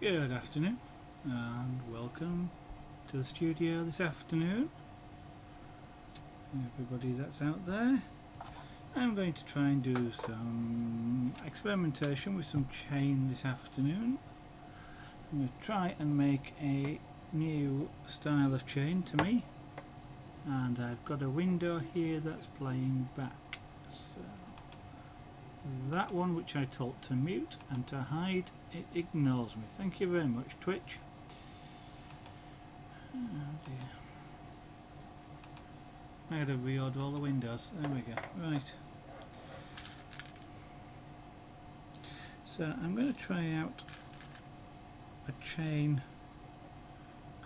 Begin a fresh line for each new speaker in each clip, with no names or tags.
Good afternoon and welcome to the studio this afternoon. Everybody that's out there. I'm going to try and do some experimentation with some chain this afternoon. I'm going to try and make a new style of chain to me, and I've got a window here that's playing back. So that one which I told to mute and to hide, it ignores me. Thank you very much, Twitch. Oh dear. I gotta reorder all the windows. There we go. Right. So I'm going to try out a chain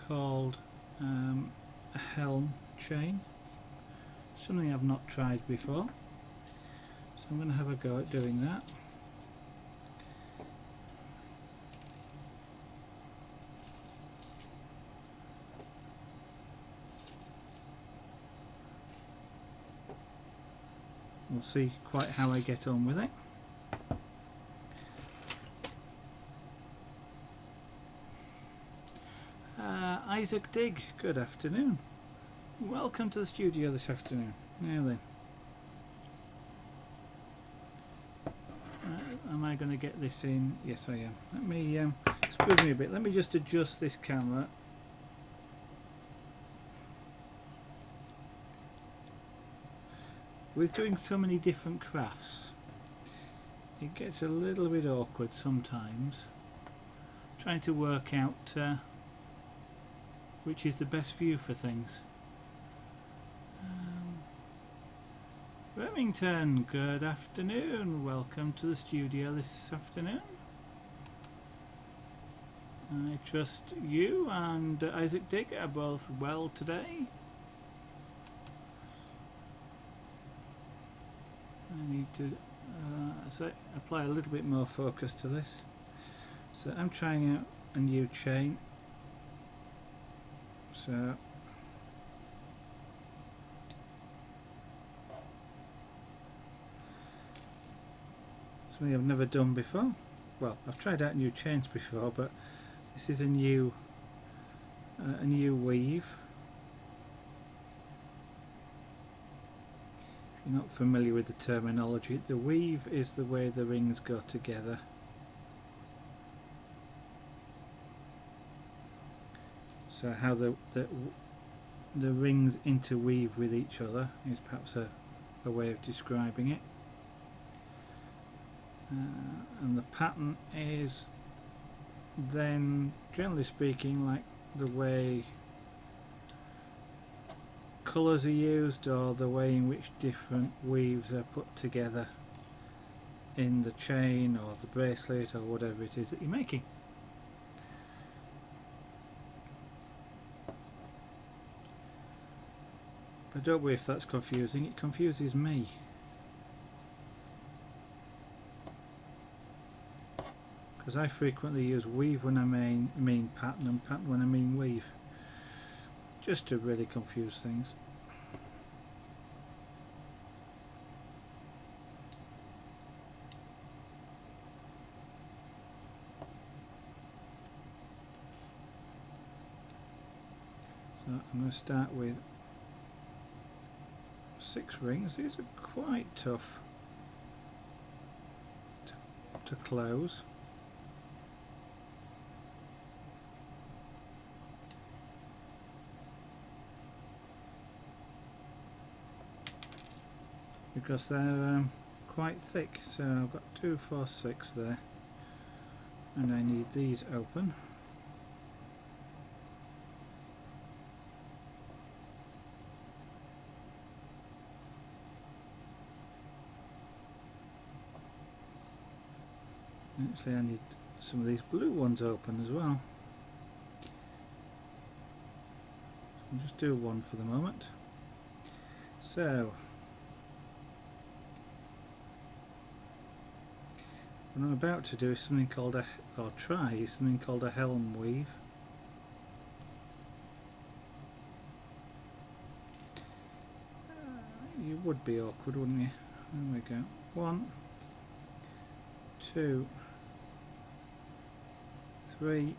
called a Helm chain. Something I've not tried before. So I'm going to have a go at doing that. We'll see quite how I get on with it. Isaac Digg, good afternoon. Welcome to the studio this afternoon. Now then. Am I going to get this in? Yes, I am. Let me, excuse me a bit, let me just adjust this camera. With doing so many different crafts, it gets a little bit awkward sometimes, trying to work out which is the best view for things. Remington, good afternoon. Welcome to the studio this afternoon. I trust you and Isaac Digg are both well today. I need to apply a little bit more focus to this. So I'm trying out a new chain. So something I've never done before. Well, I've tried out new chains before, but this is a new weave. If you're not familiar with the terminology, the weave is the way the rings go together. So how the rings interweave with each other is perhaps a way of describing it. And the pattern is then, generally speaking, like the way colours are used or the way in which different weaves are put together in the chain or the bracelet or whatever it is that you're making. But don't worry if that's confusing, it confuses me. Because I frequently use weave when I mean pattern and pattern when I mean weave, just to really confuse things. So I'm going to start with 6 rings. These are quite tough to close. Because they're quite thick, so I've got 2, 4, 6 there, and I need these open. Actually, I need some of these blue ones open as well. I'll just do one for the moment. So what I'm about to do is something called try something called a Helm weave. You would be awkward, wouldn't you? There we go. 1, 2, 3,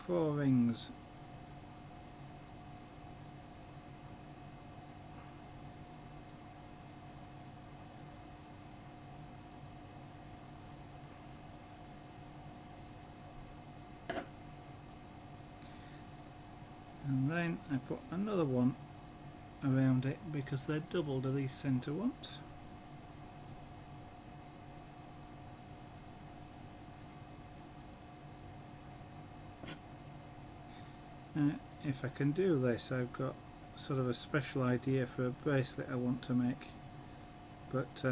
4 rings. And then I put another one around it because they're double to these centre ones. If I can do this, I've got sort of a special idea for a bracelet I want to make, but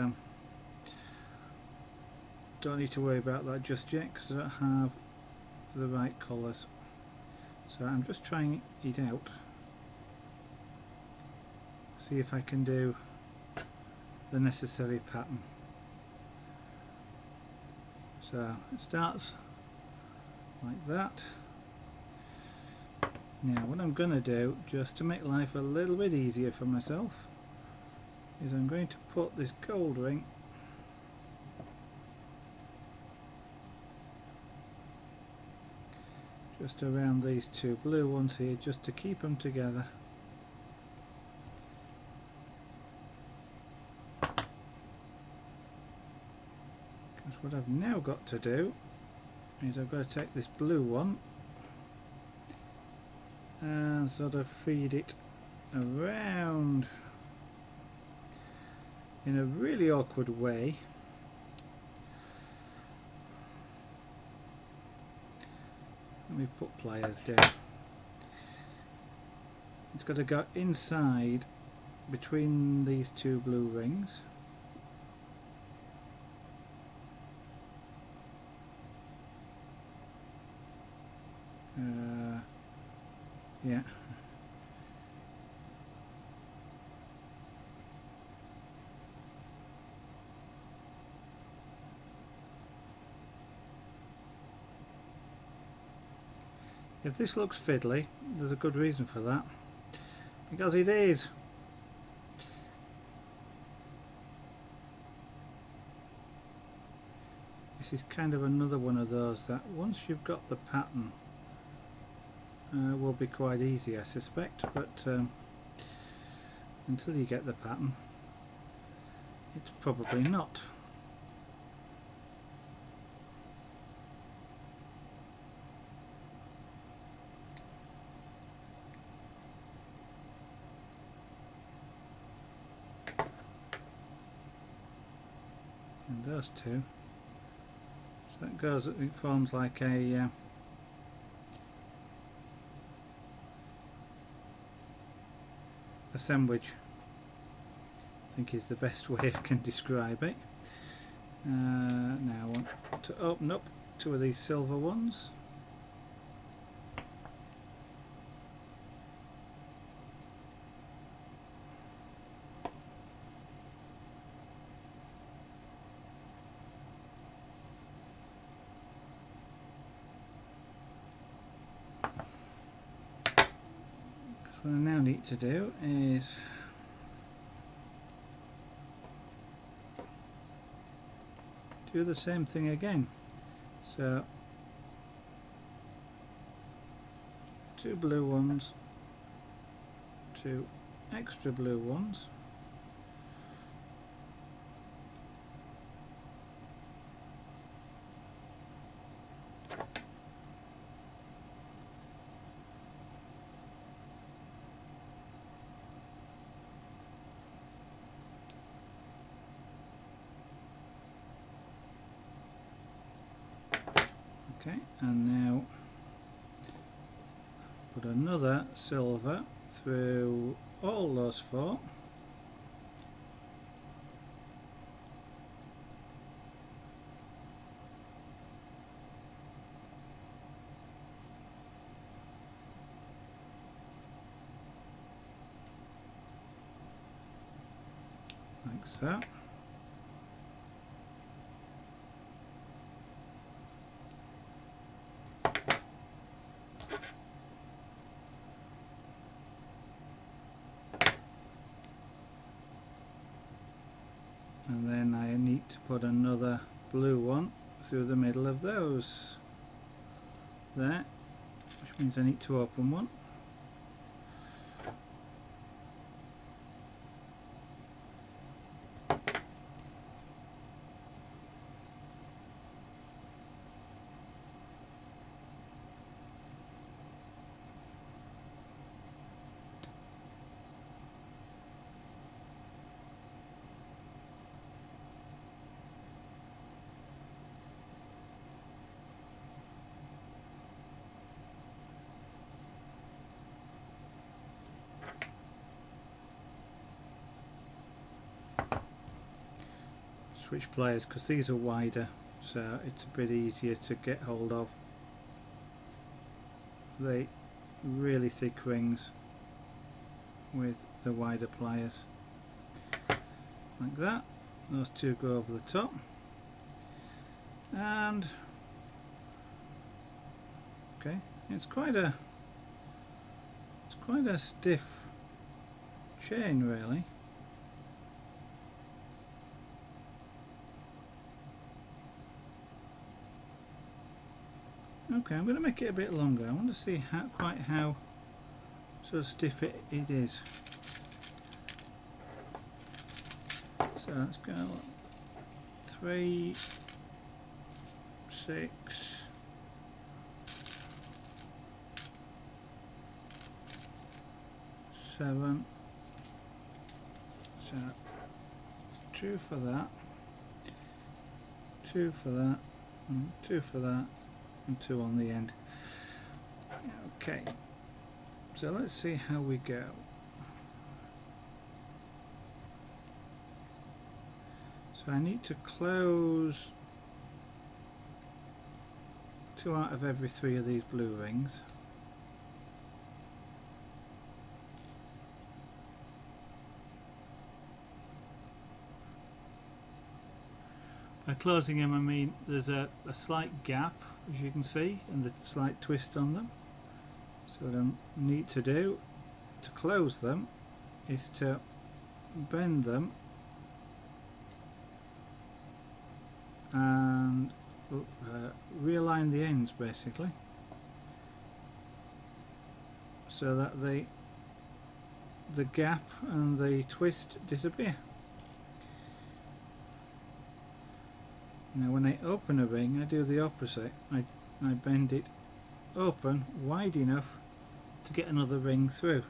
don't need to worry about that just yet because I don't have the right colours. So I'm just trying it out, see if I can do the necessary pattern. So it starts like that. Now what I'm going to do, just to make life a little bit easier for myself, is I'm going to put this gold ring just around these two blue ones here, just to keep them together. Because what I've now got to do is I've got to take this blue one and sort of feed it around in a really awkward way. Let me put pliers down. It's got to go inside between these two blue rings. Yeah. If this looks fiddly, there's a good reason for that, because it is. This is kind of another one of those that once you've got the pattern will be quite easy, I suspect, but until you get the pattern it's probably not. And those two, so that goes, it forms like a sandwich, I think is the best way I can describe it. Now I want to open up two of these silver ones. What I now need to do is do the same thing again. So two blue ones, two extra blue ones, okay, and now put another silver through all those four. Like so. And then I need to put another blue one through the middle of those. there, which means I need to open one. Switch pliers because these are wider, so it's a bit easier to get hold of the really thick rings with the wider pliers, like that. Those two go over the top, and okay, it's quite a stiff chain, really. Okay, I'm going to make it a bit longer. I want to see quite how sort of stiff it is. So let's go 3, 6, 7. So 2 for that, 2 for that, and 2 for that, and 2 on the end. Okay, so let's see how we go. So I need to close 2 out of every 3 of these blue rings. By closing them, I mean there's a slight gap, as you can see, and the slight twist on them. So what I need to do to close them is to bend them and realign the ends, basically, so that the gap and the twist disappear. Now when I open a ring, I do the opposite. I bend it open wide enough to get another ring through.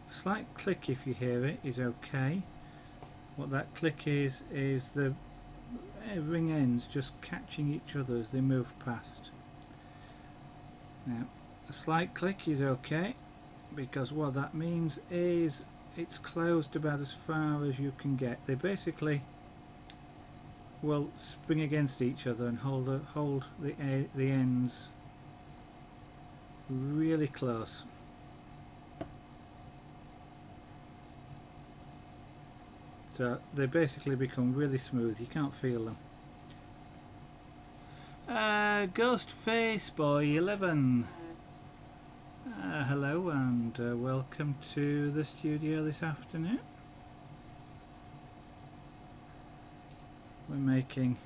A slight click, if you hear it, is okay. What that click is the ring ends just catching each other as they move past. Now a slight click is okay, because what that means is it's closed about as far as you can get. They basically will spring against each other and hold the ends really close. So they basically become really smooth, you can't feel them. Ghostface Boy 11. Hello and welcome to the studio this afternoon. We're making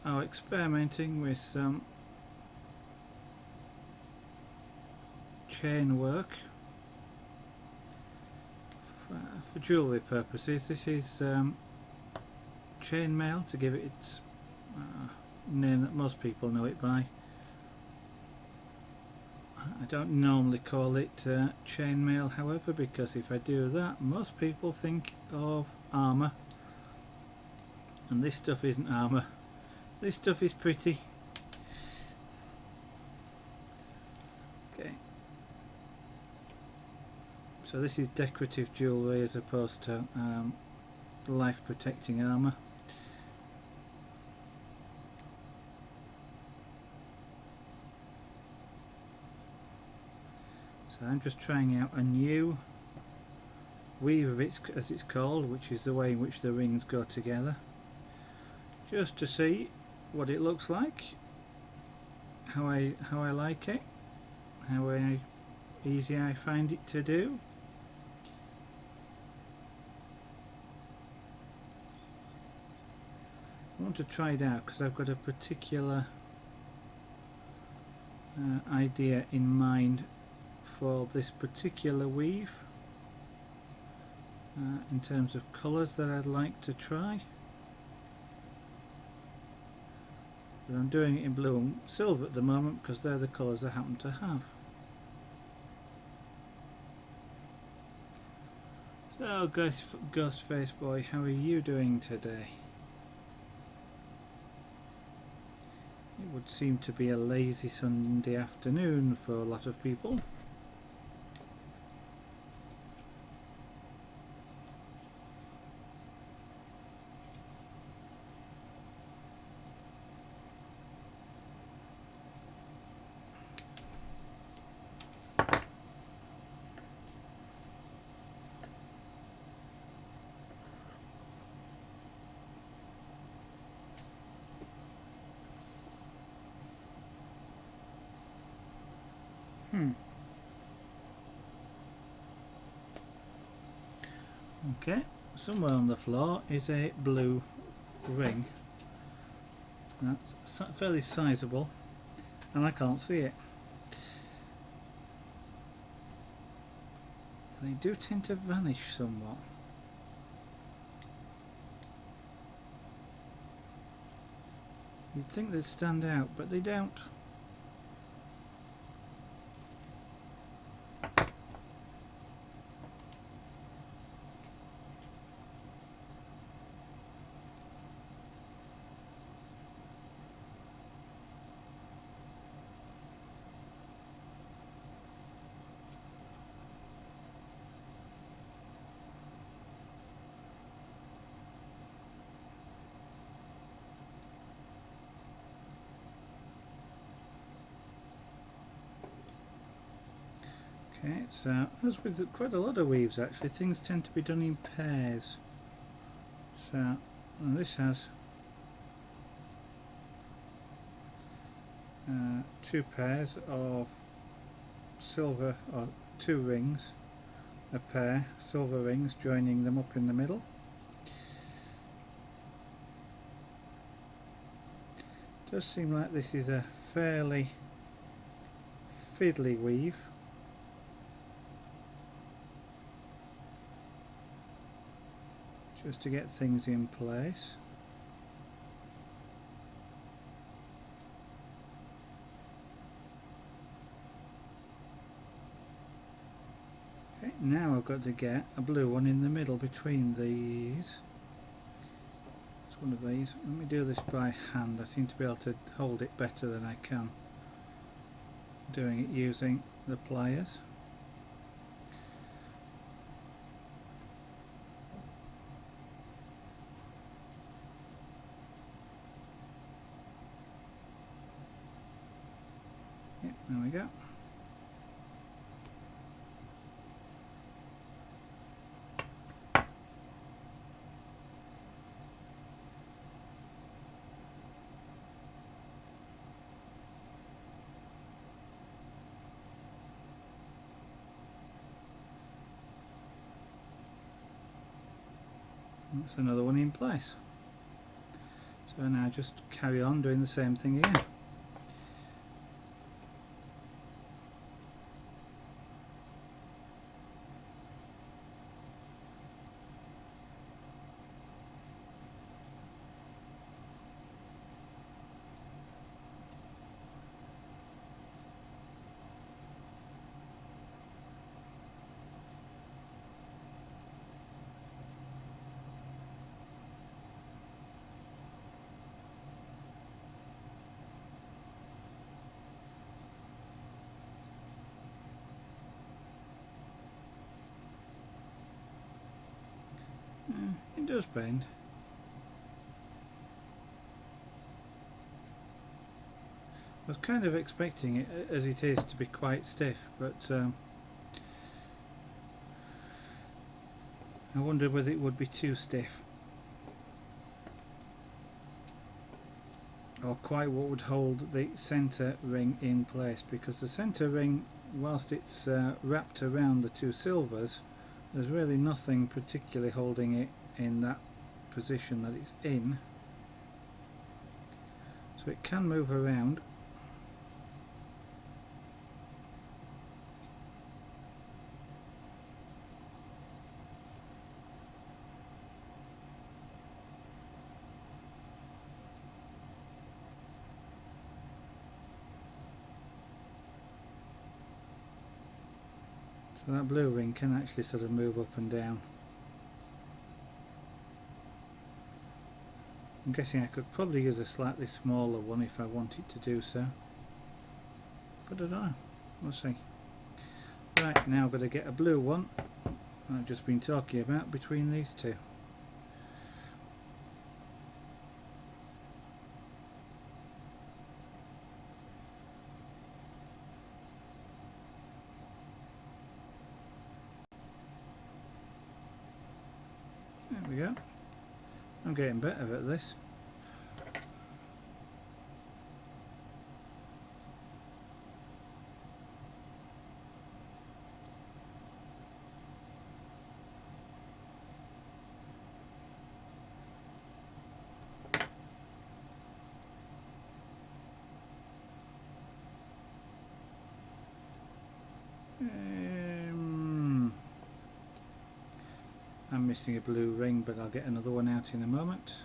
experimenting with some chain work for jewellery purposes. This is chainmail, to give it its name that most people know it by. I don't normally call it chainmail, however, because if I do that, most people think of armour, and this stuff isn't armour. This stuff is pretty. Okay, so this is decorative jewellery as opposed to life protecting armour. So I'm just trying out a new weave, as it's called, which is the way in which the rings go together, just to see what it looks like. how I like it, how easy I find it to do. I want to try it out because I've got a particular idea in mind for this particular weave in terms of colours that I'd like to try. But I'm doing it in blue and silver at the moment because they're the colours I happen to have. So Ghostface Boy, how are you doing today? It would seem to be a lazy Sunday afternoon for a lot of people. Okay, somewhere on the floor is a blue ring. That's fairly sizable, and I can't see it. They do tend to vanish somewhat. You'd think they'd stand out, but they don't. Okay, so as with quite a lot of weaves actually, things tend to be done in pairs. So this has two pairs of silver, or two rings, a pair, silver rings joining them up in the middle. Does seem like this is a fairly fiddly weave. Just to get things in place. Okay, now I've got to get a blue one in the middle between these. It's one of these. Let me do this by hand. I seem to be able to hold it better than I can doing it using the pliers. There we go. That's another one in place. So now just carry on doing the same thing again. It does bend. I was kind of expecting it as it is to be quite stiff, but I wondered whether it would be too stiff. or quite what would hold the centre ring in place, because the centre ring, whilst it's wrapped around the two silvers, there's really nothing particularly holding it in that position that it's in, so it can move around. So that blue ring can actually sort of move up and down. I'm guessing I could probably use a slightly smaller one if I wanted to do so, but I don't know, we'll see. Right, now I've got to get a blue one I've just been talking about between these two. There we go. I'm getting better at this. I'm missing a blue ring, but I'll get another one out in a moment.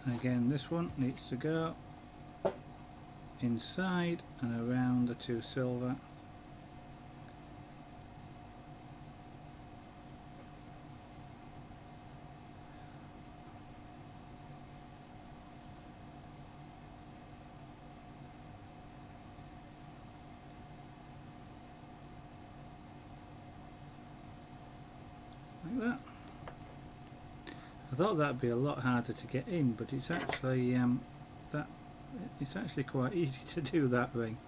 Again, this one needs to go inside and around the two silver. Like that. I thought that'd be a lot harder to get in, but it's actually it's actually quite easy to do that ring.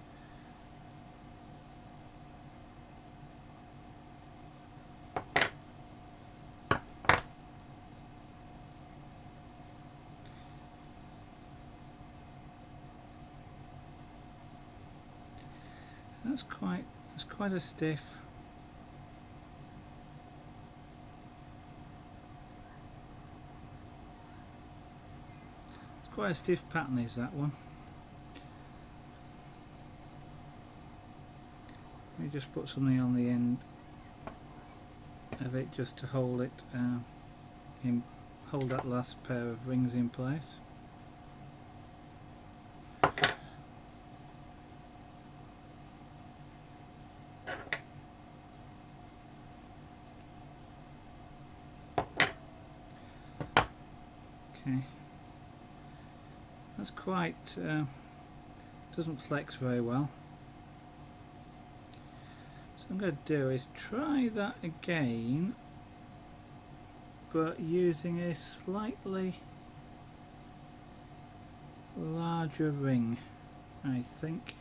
That's quite a stiff. Quite a stiff pattern is that one. Let me just put something on the end of it just to hold it, hold that last pair of rings in place. Okay. That's quite, doesn't flex very well. So what I'm going to do is try that again, but using a slightly larger ring, I think.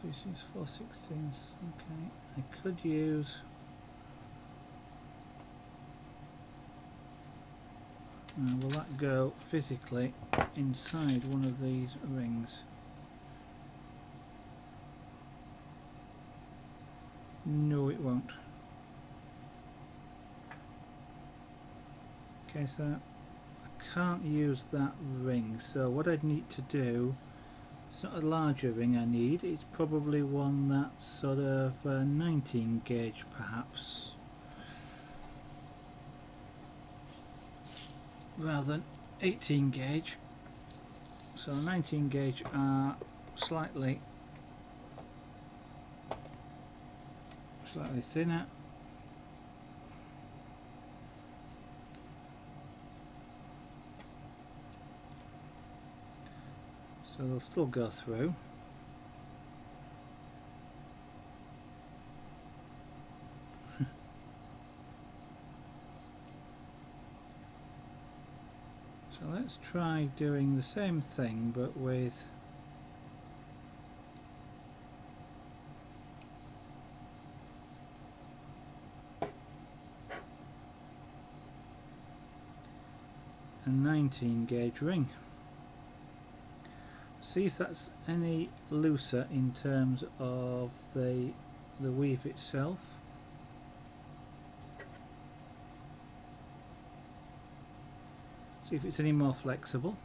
pieces, 4/16. Okay, I could use. Will that go physically inside one of these rings? No, it won't. Okay, so I can't use that ring, so what I'd need to do, it's not a larger ring I need, it's probably one that's sort of 19 gauge perhaps, rather than 18 gauge. So 19 gauge are slightly thinner. So they'll still go through. So let's try doing the same thing but with a 19 gauge ring. See if that's any looser in terms of the weave itself. See if it's any more flexible.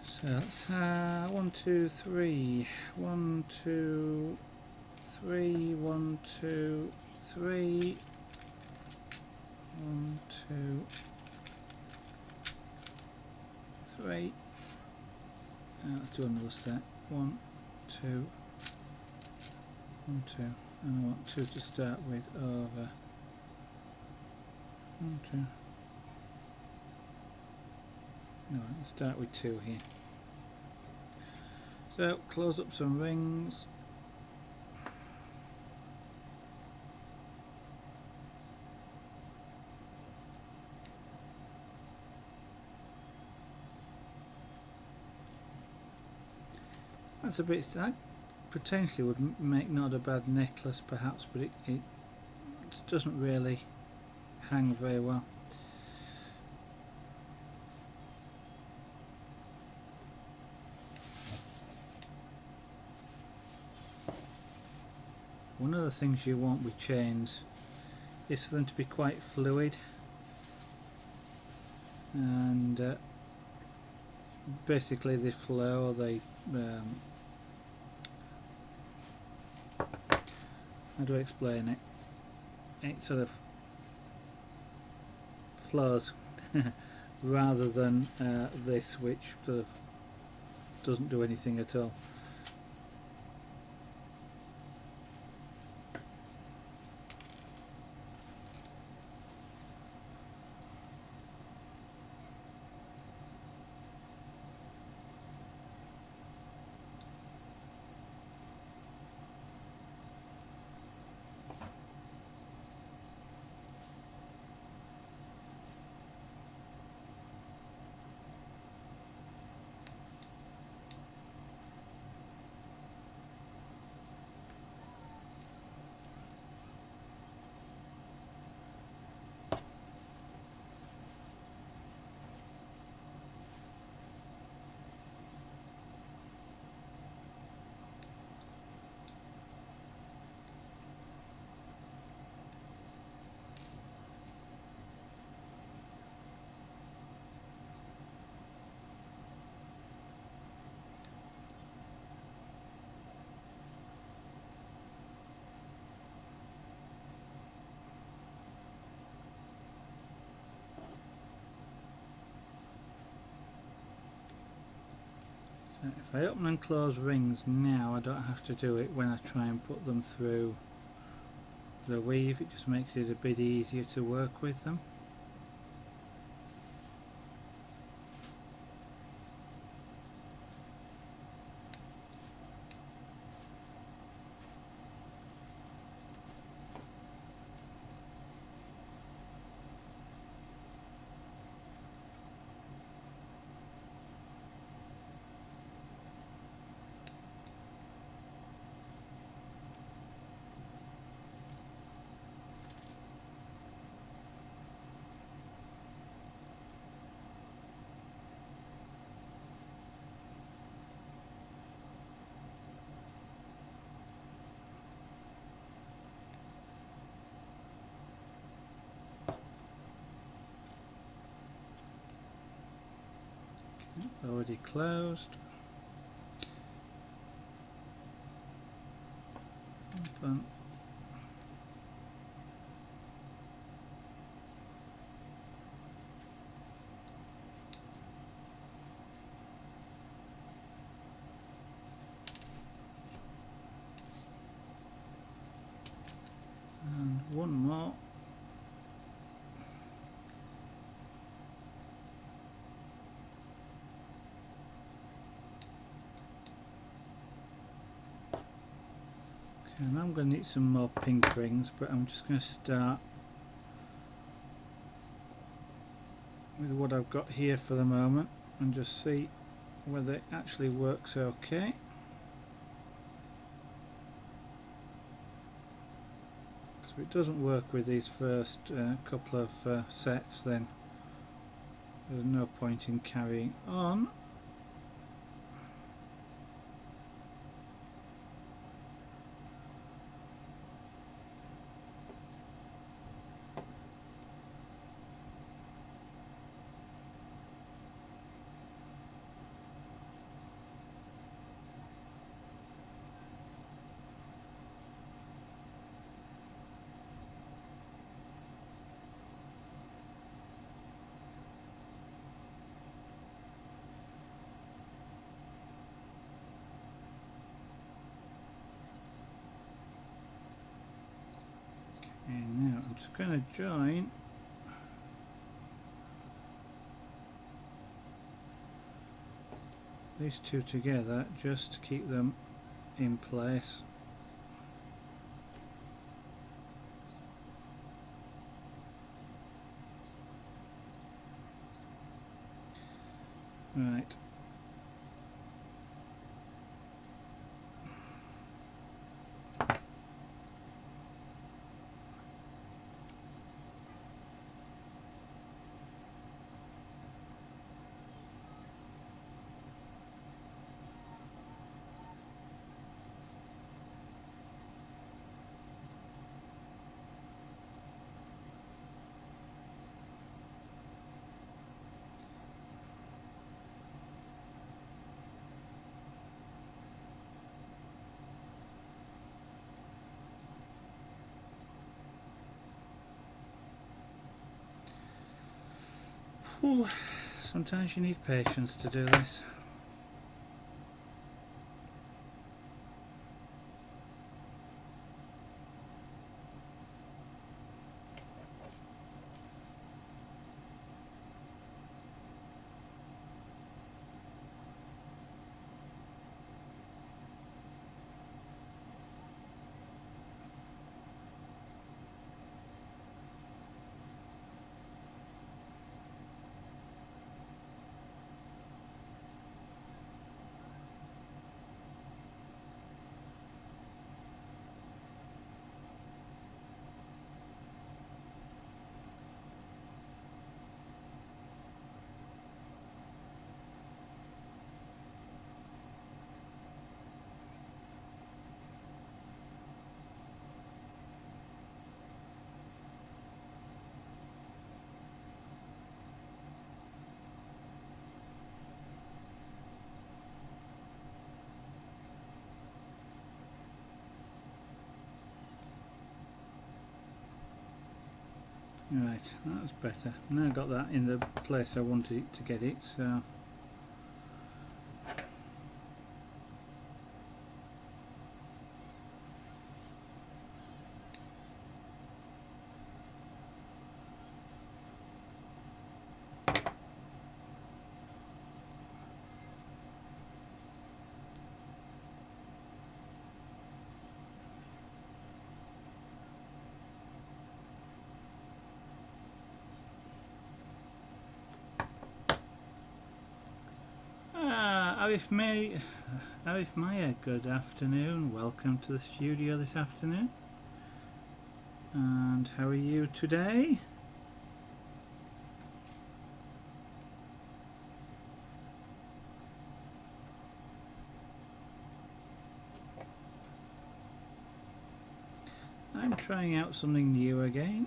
So let's 1, 2, 3, 1, 2, 3, 1, 2, 3, 1, 2, 3. Let's do another set. 1, 2, 1, 2, and I want 2 to start with over 1, 2. No, let's start with 2 here. So close up some rings. That's a bit, that potentially would make not a bad necklace perhaps, but it doesn't really hang very well. One of the things you want with chains is for them to be quite fluid, and basically they flow, they how do I explain it? It sort of flows rather than this, which sort of doesn't do anything at all. If I open and close rings now, I don't have to do it when I try and put them through the weave. It just makes it a bit easier to work with them. already closed. Open. And one more. Okay, now I'm going to need some more pink rings, but I'm just going to start with what I've got here for the moment and just see whether it actually works okay. If it doesn't work with these first couple of sets, then there's no point in carrying on. And now I'm just going to join these two together just to keep them in place. Right. Ooh, sometimes you need patience to do this. Right, that was better. Now I've got that in the place I wanted it to get it, so Arif Maya, good afternoon. Welcome to the studio this afternoon. And how are you today? I'm trying out something new again.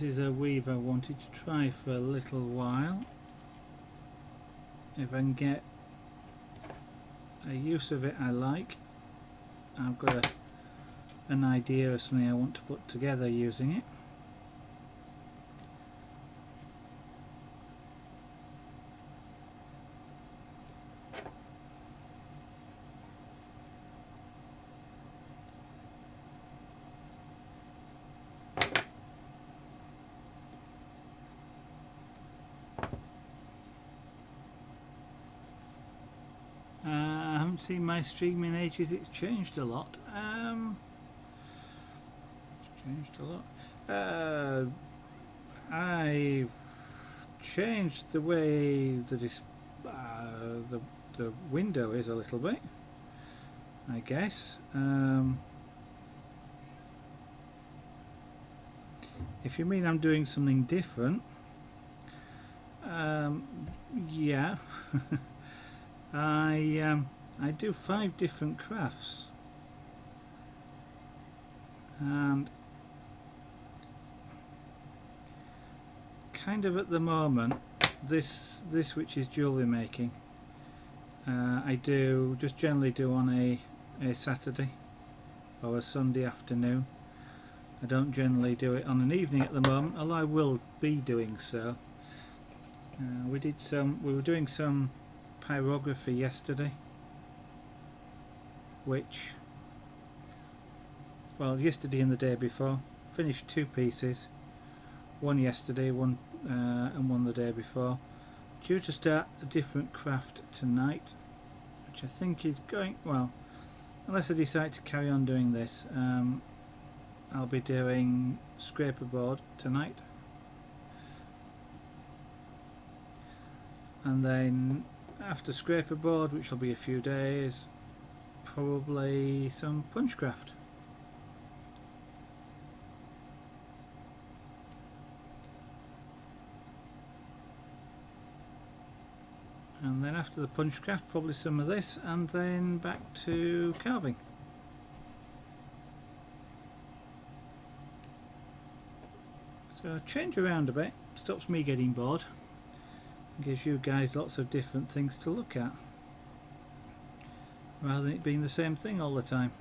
is a weave I wanted to try for a little while. If I can get a use of it I like. I've got an idea of something I want to put together using it. I haven't seen my stream in ages. It's changed a lot. I've changed the way the window is a little bit, I guess. If you mean I'm doing something different, yeah. I do 5 different crafts, and kind of at the moment this which is jewellery making, I do just generally do on a Saturday or a Sunday afternoon. I don't generally do it on an evening at the moment, although I will be doing so. We were doing some pyrography yesterday, which, well, yesterday and the day before, finished 2 pieces, one yesterday, one and one the day before. Due to start a different craft tonight, which I think is going well, unless I decide to carry on doing this. I'll be doing scraper board tonight, and then after scraper board, which will be a few days, probably some punchcraft. And then after the punchcraft, probably some of this, and then back to carving. So change around a bit, stops me getting bored, gives you guys lots of different things to look at, rather than it being the same thing all the time.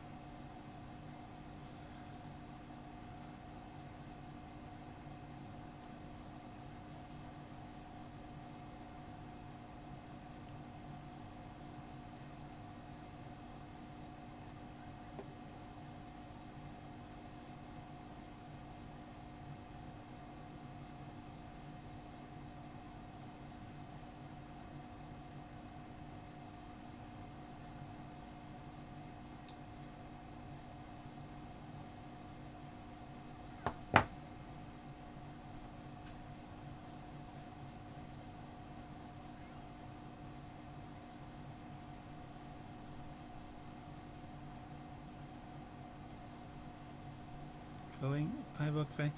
Pyrography.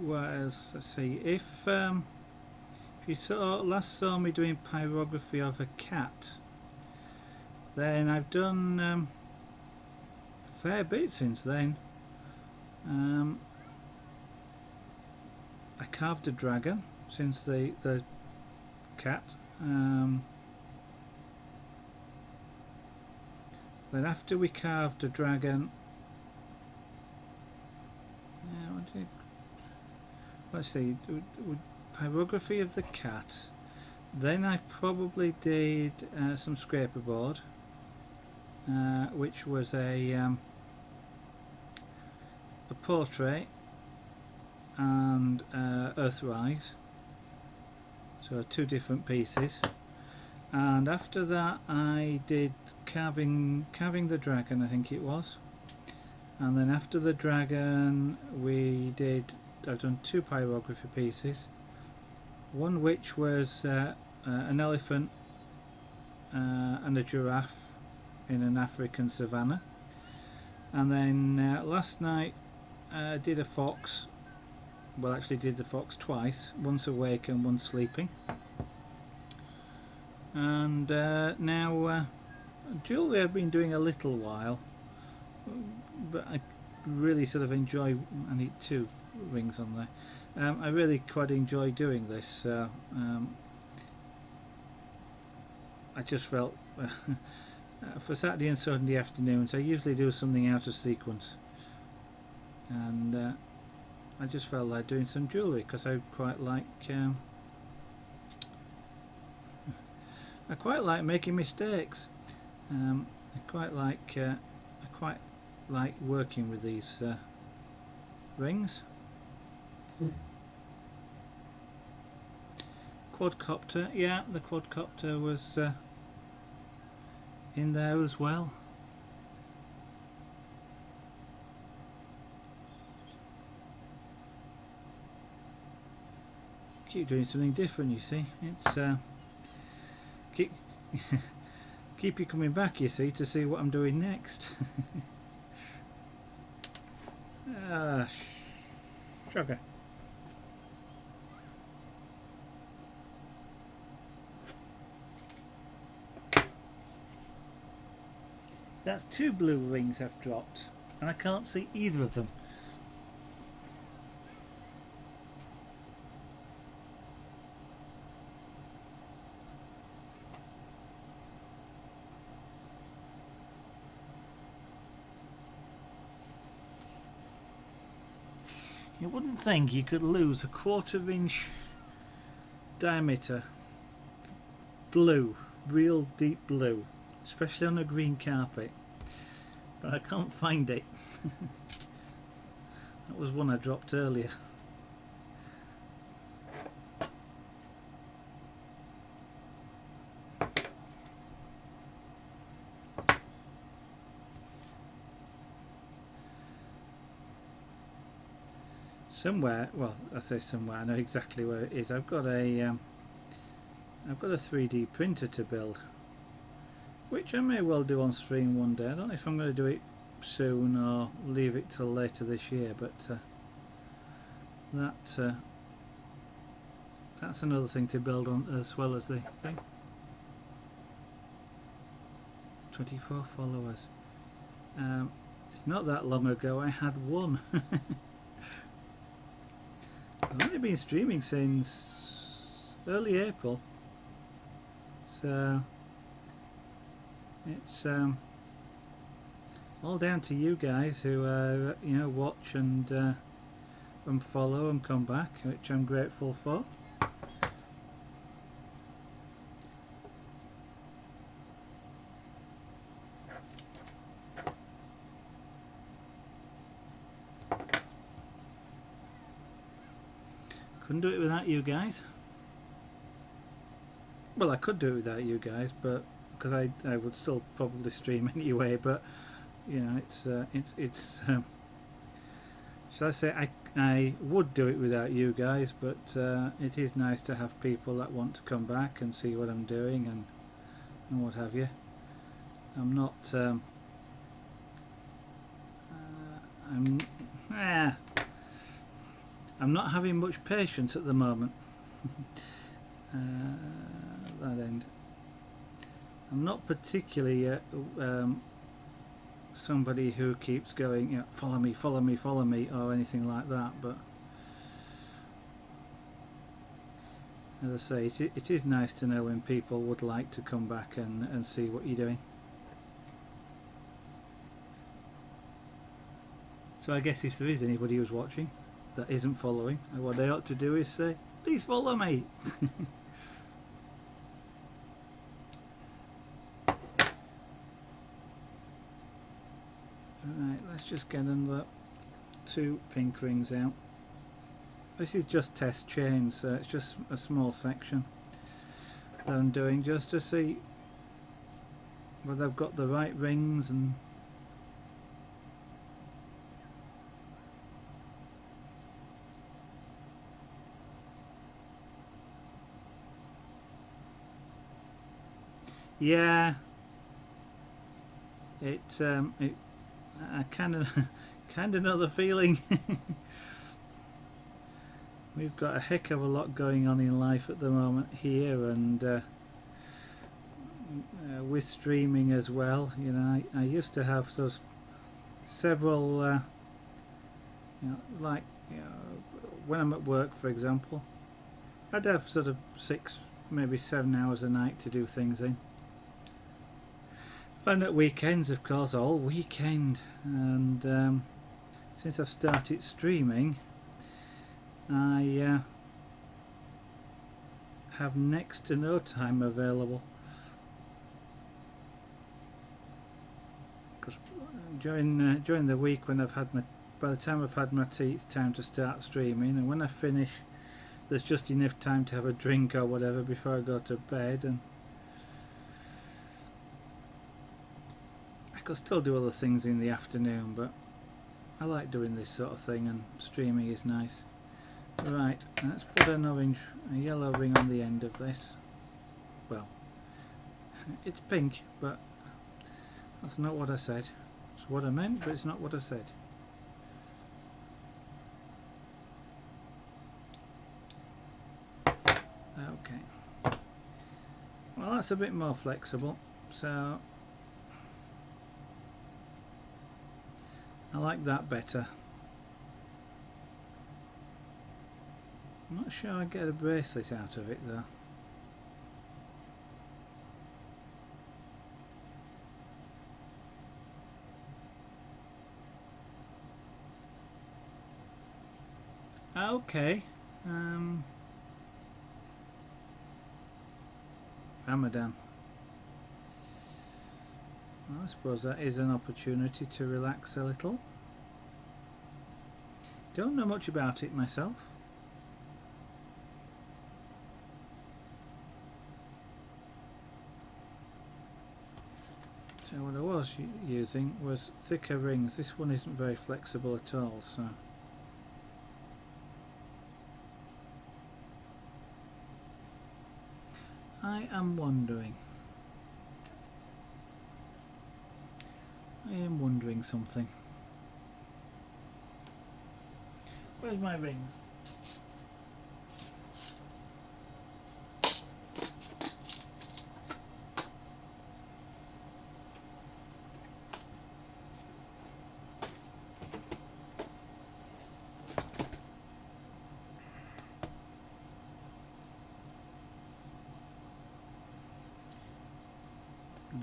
What else? Let's see. If you last saw me doing pyrography of a cat, then I've done a fair bit since then. I carved a dragon since the cat. Then after we carved a dragon, let's see, pyrography of the cat. Then I probably did some scraper board, which was a portrait and earthrise, so 2 different pieces. And after that I did carving the dragon, I think it was. And then after the dragon I've done 2 pyrography pieces, one which was an elephant and a giraffe in an African savannah, and then last night I did a fox. Well, actually did the fox twice, once awake and once sleeping. And now jewellery I've been doing a little while, but really sort of enjoy. I need 2 rings on there. I really quite enjoy doing this. I just felt for Saturday and Sunday afternoons I usually do something out of sequence, and I just felt like doing some jewellery because I quite like making mistakes. I quite like working with these rings. Quadcopter, yeah, the quadcopter was in there as well. Keep doing something different, you see. It's keep you coming back, you see, to see what I'm doing next. Sugar. That's 2 blue rings I've dropped, and I can't see either of them. You wouldn't think you could lose a 1/4 inch diameter blue, real deep blue, especially on a green carpet, but I can't find it. That was one I dropped earlier. Somewhere, well, I say somewhere, I know exactly where it is. I've got a 3D printer to build, which I may well do on stream one day. I don't know if I'm going to do it soon or leave it till later this year, but that's another thing to build on, as well as the thing. 24 followers. It's not that long ago I had 1. I've only been streaming since early April, so it's all down to you guys who watch and follow and come back, which I'm grateful for. Couldn't do it without you guys. Well, I could do it without you guys, but because I would still probably stream anyway. But you know, shall I say I would do it without you guys, but it is nice to have people that want to come back and see what I'm doing and what have you. I'm not I'm not having much patience at the moment. That end. I'm not particularly somebody who keeps going, you know, follow me, follow me, follow me, or anything like that. But as I say, it is nice to know when people would like to come back and see what you're doing. So I guess if there is anybody who's watching that isn't following, what they ought to do is say, please follow me. Right, let's just get another 2 pink rings out. This is just test chains, so it's just a small section that I'm doing just to see whether I've got the right rings and yeah, I kind of know the feeling. We've got a heck of a lot going on in life at the moment here, and with streaming as well. You know, I used to have several You know, like, you know, when I'm at work, for example, I'd have sort of 6, maybe 7 hours a night to do things in. And at weekends, of course, all weekend. And since I've started streaming, I have next to no time available. Because during the week, when by the time I've had my tea, it's time to start streaming, and when I finish, there's just enough time to have a drink or whatever before I go to bed, and I could still do other things in the afternoon, but I like doing this sort of thing, and streaming is nice. Right, let's put a yellow ring on the end of this. Well, it's pink, but that's not what I said. It's what I meant, but it's not what I said. Okay. Well, that's a bit more flexible, so I like that better. I'm not sure I get a bracelet out of it though. Okay. Ramadan. Well, I suppose that is an opportunity to relax a little. Don't know much about it myself. So what I was using was thicker rings. This one isn't very flexible at all, so I am wondering something. Where's my rings?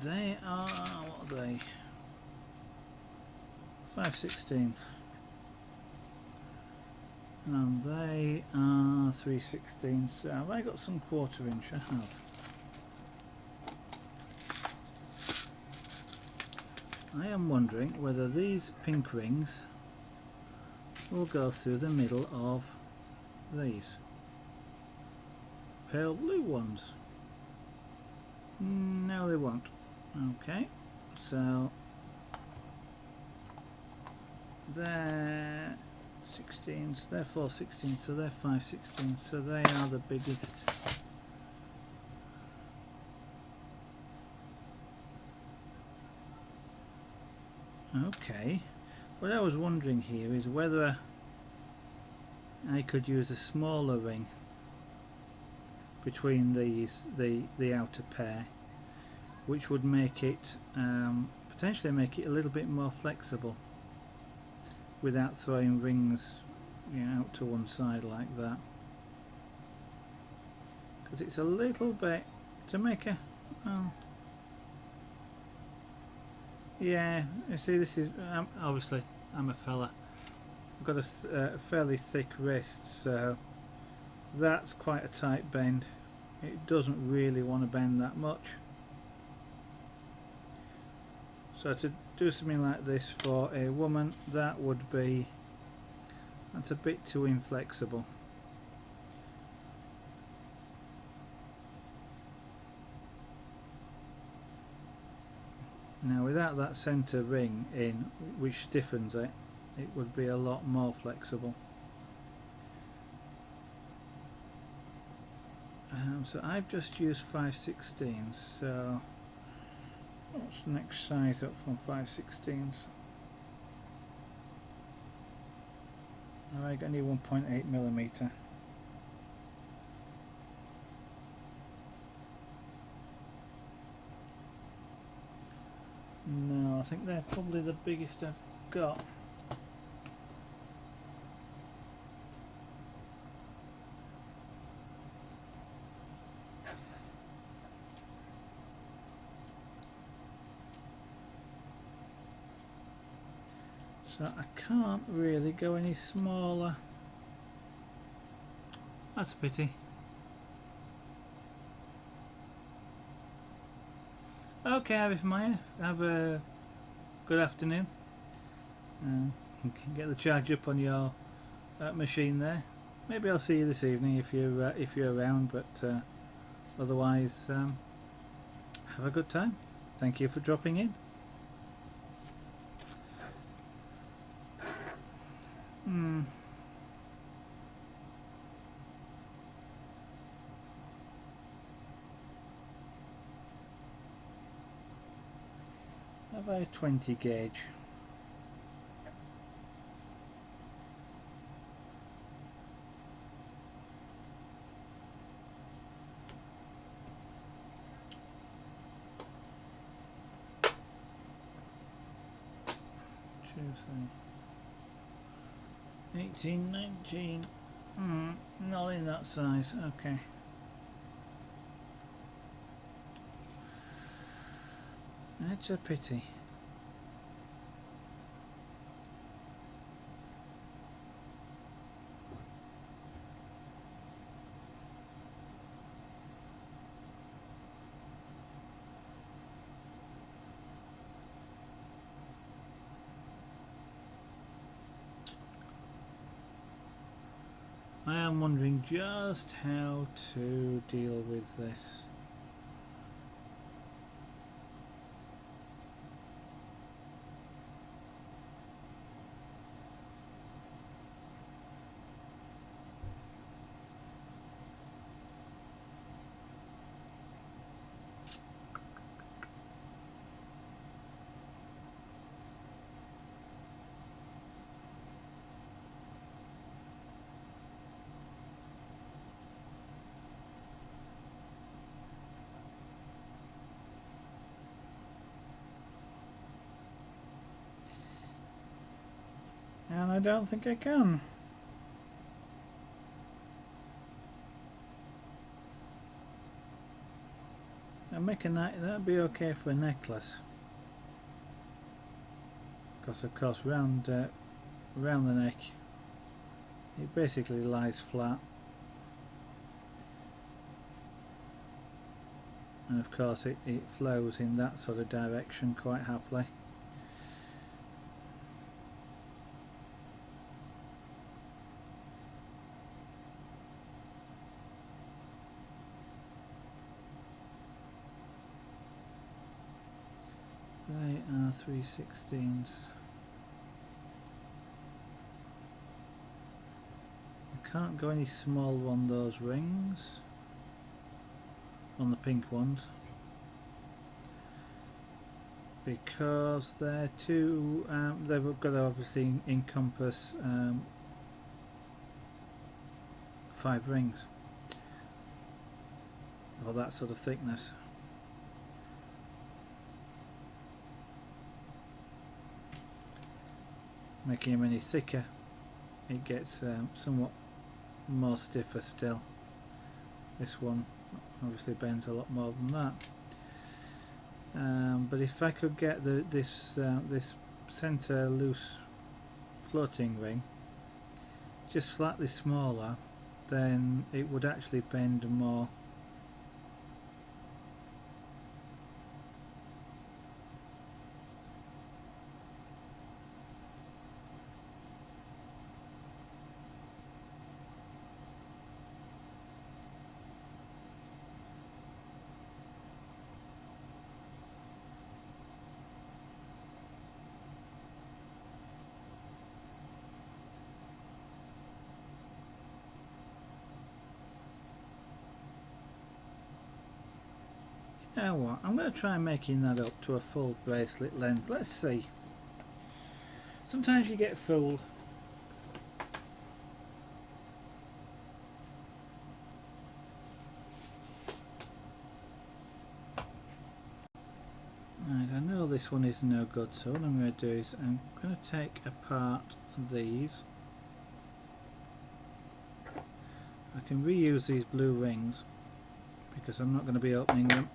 They are, what are they? 5/16, and they are 3/16. So have I got some 1/4 inch? I have. I am wondering whether these pink rings will go through the middle of these pale blue ones. No, they won't. Okay, so they're 16s, they're 4/16, so they're 5/16, so they are the biggest. Okay, what I was wondering here is whether I could use a smaller ring between these, the outer pair, which would make it potentially make it a little bit more flexible without throwing rings, you know, out to one side like that, because it's a little bit to make a yeah, you see, this is obviously I'm a fella, I've got a fairly thick wrist, so that's quite a tight bend. It doesn't really want to bend that much. So to do something like this for a woman, that's a bit too inflexible. Now without that centre ring in, which stiffens it, it would be a lot more flexible. So I've just used 5/16, so what's the next size up from 5/16? I need 1.8mm. No, I think they're probably the biggest I've got. So I can't really go any smaller. That's a pity. Okay, Arif Maya, have a good afternoon. You can get the charge up on your machine there. Maybe I'll see you this evening if you're around, but otherwise, have a good time. Thank you for dropping in. Have I a 20 gauge? Two, 18, 19. Not in that size. Okay. That's a pity. I am wondering just how to deal with this. And I don't think I can. I'll make a that'd be okay for a necklace. Because of course round the neck it basically lies flat. And of course it flows in that sort of direction quite happily. They are 3/16. I can't go any small on those rings, on the pink ones, because they're too, they've got to obviously encompass 5 rings, or that sort of thickness. Making them any thicker, it gets somewhat more stiffer still. This one obviously bends a lot more than that. But if I could get this center loose floating ring just slightly smaller, then it would actually bend more. Now what? I'm going to try making that up to a full bracelet length. Let's see. Sometimes you get fooled. Right, I know this one is no good, so what I'm going to do is I'm going to take apart these. I can reuse these blue rings because I'm not going to be opening them.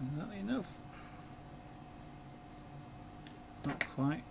Is that enough? Not quite.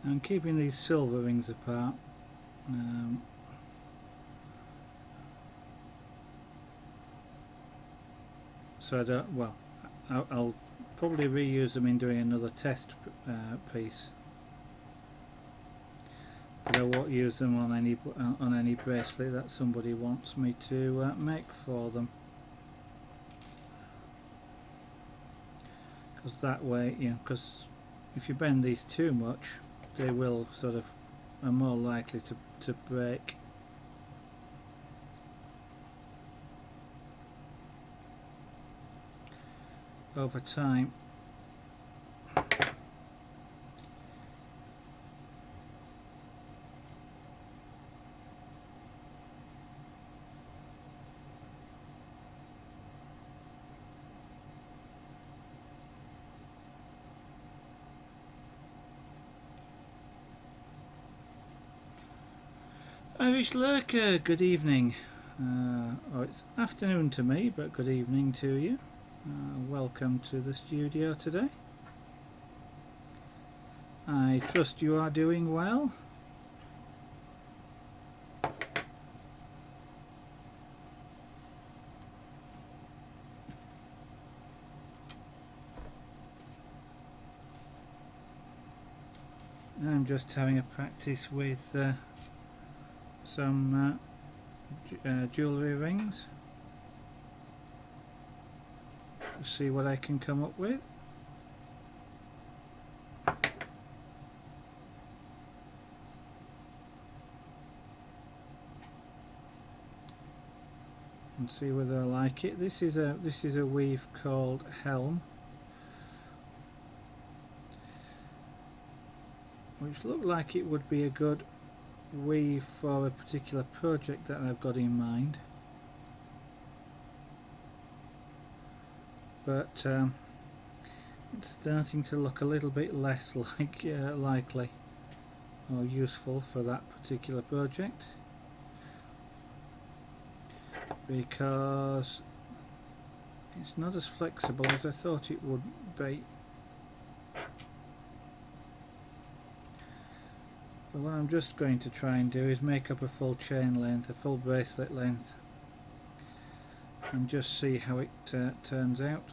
I'm keeping these silver rings apart. So I don't, well, I'll probably reuse them in doing another test piece, but I won't use them on any bracelet that somebody wants me to make for them, because that way, you know, because if you bend these too much, they will sort of are more likely to break. Over time. Irish Lurker, good evening. Oh, it's afternoon to me, but good evening to you. Welcome to the studio today. I trust you are doing well. I'm just having a practice with some jewellery rings. See what I can come up with. And see whether I like it. This is a weave called Helm, which looked like it would be a good weave for a particular project that I've got in mind. But it's starting to look a little bit less like likely or useful for that particular project, because it's not as flexible as I thought it would be. But what I'm just going to try and do is make up a full chain length, a full bracelet length, and just see how it turns out.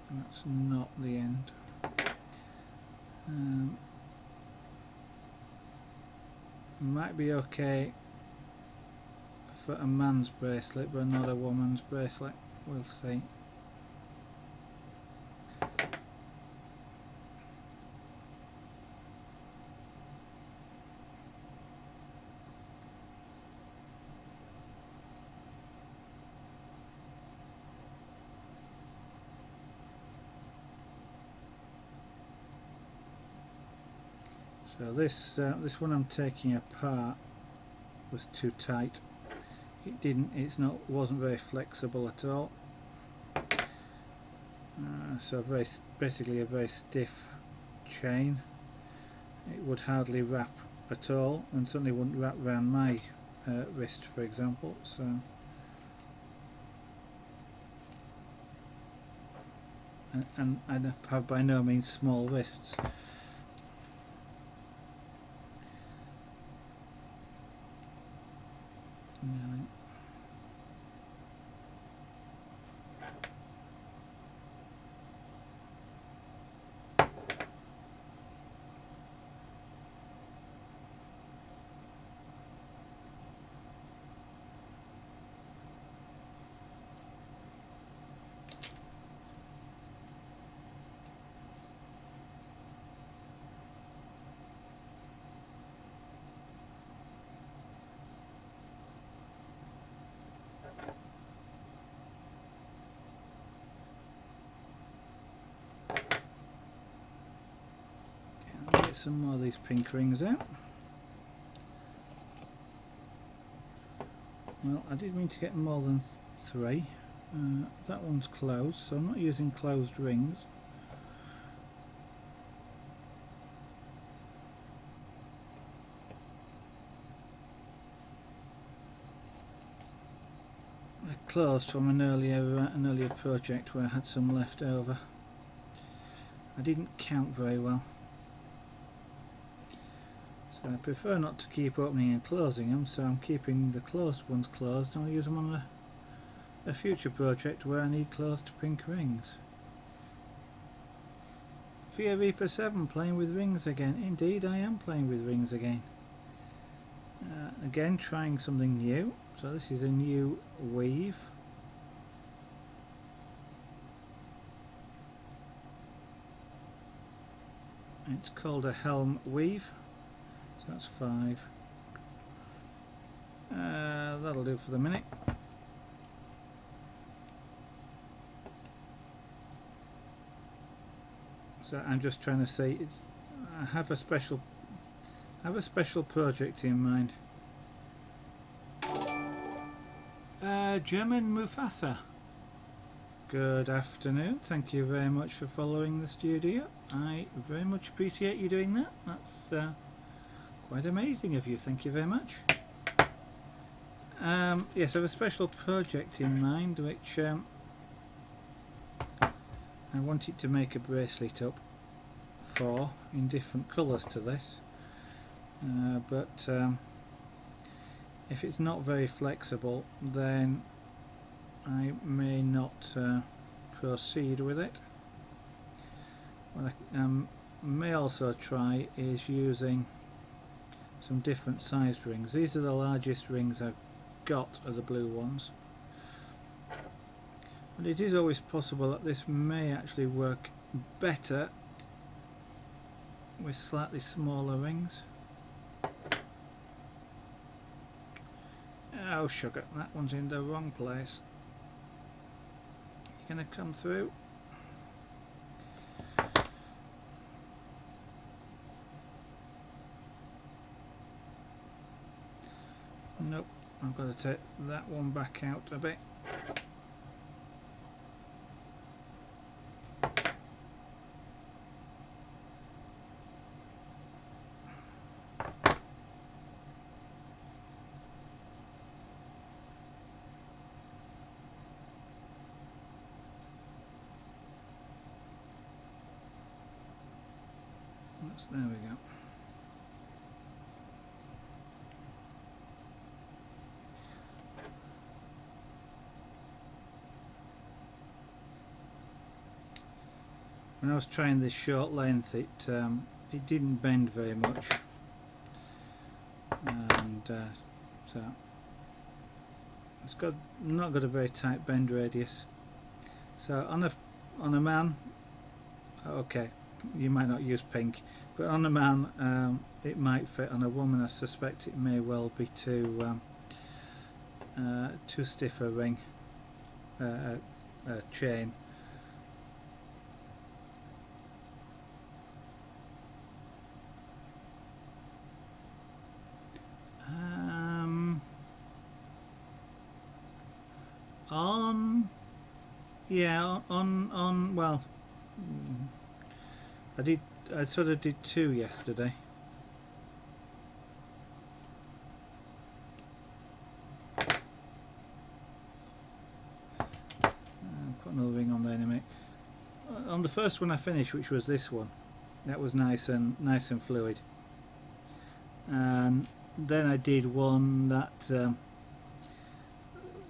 And that's not the end. Might be okay for a man's bracelet, but not a woman's bracelet. We'll see. So this one I'm taking apart was too tight. Wasn't very flexible at all. So basically a very stiff chain. It would hardly wrap at all, and certainly wouldn't wrap around my wrist, for example. So, and I have by no means small wrists. Really. Get some more of these pink rings out. Well, I did mean to get more than 3. That one's closed, so I'm not using closed rings. They're closed from an earlier project where I had some left over. I didn't count very well. So I prefer not to keep opening and closing them, so I'm keeping the closed ones closed, and I'll use them on a future project where I need closed pink rings. Fear Reaper 7 playing with rings again. Indeed, I am playing with rings again. Again, trying something new. So this is a new weave. It's called a Helm weave. So that's 5. That'll do for the minute. So I'm just trying to say, I have a special project in mind. German Mufasa. Good afternoon. Thank you very much for following the studio. I very much appreciate you doing that. That's quite amazing of you. Thank you very much. Yes, I have a special project in mind which I wanted to make a bracelet up for in different colours to this, but if it's not very flexible, then I may not proceed with it. What I may also try is using some different sized rings. These are the largest rings I've got, are the blue ones. But it is always possible that this may actually work better with slightly smaller rings. Oh sugar, that one's in the wrong place. You gonna come through? Nope, I've got to take that one back out a bit. There we go. When I was trying this short length, it didn't bend very much, and so it's not got a very tight bend radius. So on a man, okay, you might not use pink, but on a man it might fit. On a woman, I suspect it may well be too stiff a ring, a chain. Well, I sort of did 2 yesterday. on the first one I finished, which was this one, that was nice and fluid. And then I did one that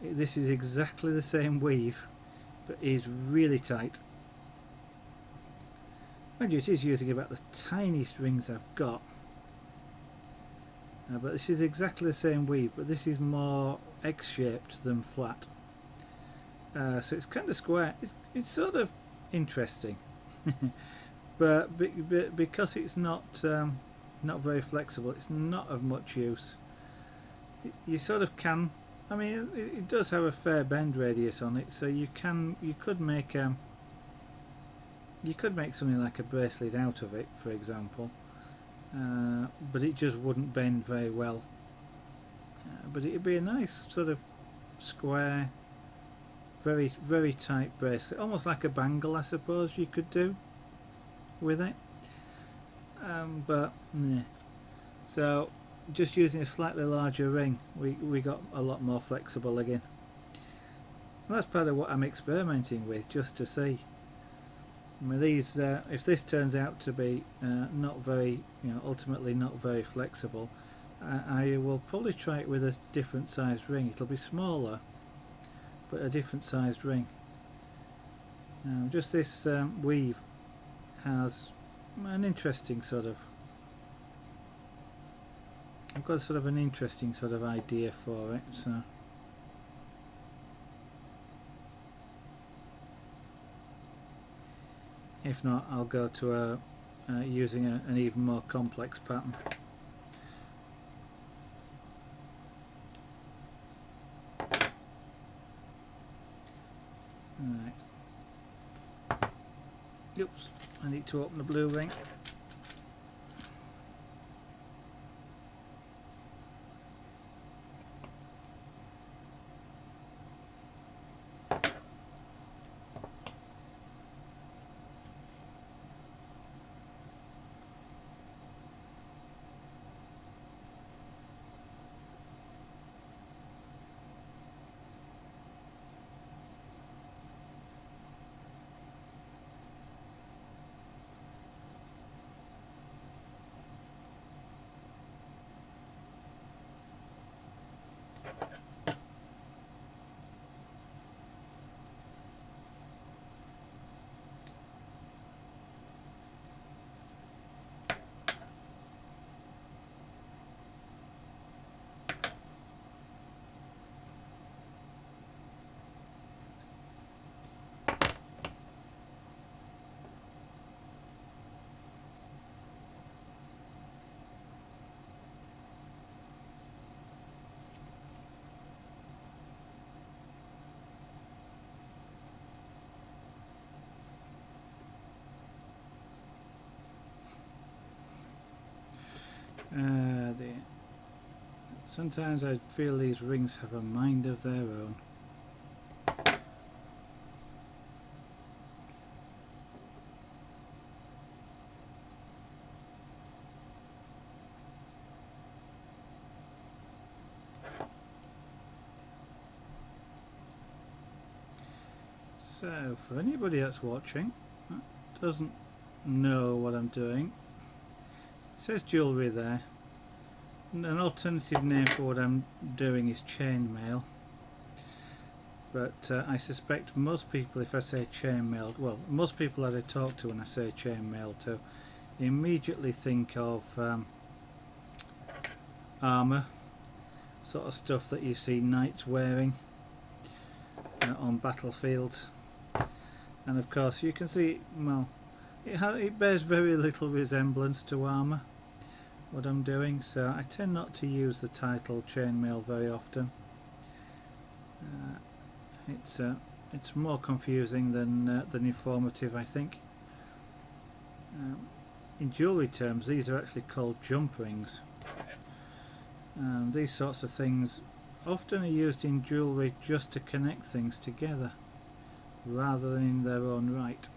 this is exactly the same weave, but is really tight. Mind you, it is using about the tiniest rings I've got. But this is exactly the same weave, but this is more X-shaped than flat. So it's kind of square. It's sort of interesting, but because it's not very flexible, it's not of much use. You sort of can. I mean, it does have a fair bend radius on it, so you could make something like a bracelet out of it, for example. But it just wouldn't bend very well. But it'd be a nice sort of square, very tight bracelet, almost like a bangle, I suppose you could do with it. But yeah. So just using a slightly larger ring, we got a lot more flexible again. And that's part of what I'm experimenting with, just to see. I mean, these, if this turns out to be not very, ultimately not very flexible, I will probably try it with a different sized ring. It'll be smaller, but a different sized ring. Just this weave has an interesting sort of, I've got sort of an interesting sort of idea for it. So if not, I'll go to using an even more complex pattern. Right. Oops, I need to open the blue ring. Dear. Sometimes I feel these rings have a mind of their own. So, for anybody that's watching, that doesn't know what I'm doing, it says jewellery there. An alternative name for what I'm doing is chainmail, but I suspect most people, if I say chainmail, well, most people that I talk to when I say chainmail to immediately think of armour, sort of stuff that you see knights wearing on battlefields. And of course you can see, well, it bears very little resemblance to armour, what I'm doing, so I tend not to use the title chainmail very often. It's more confusing than informative, I think. In jewellery terms, these are actually called jump rings, and these sorts of things often are used in jewellery just to connect things together rather than in their own right.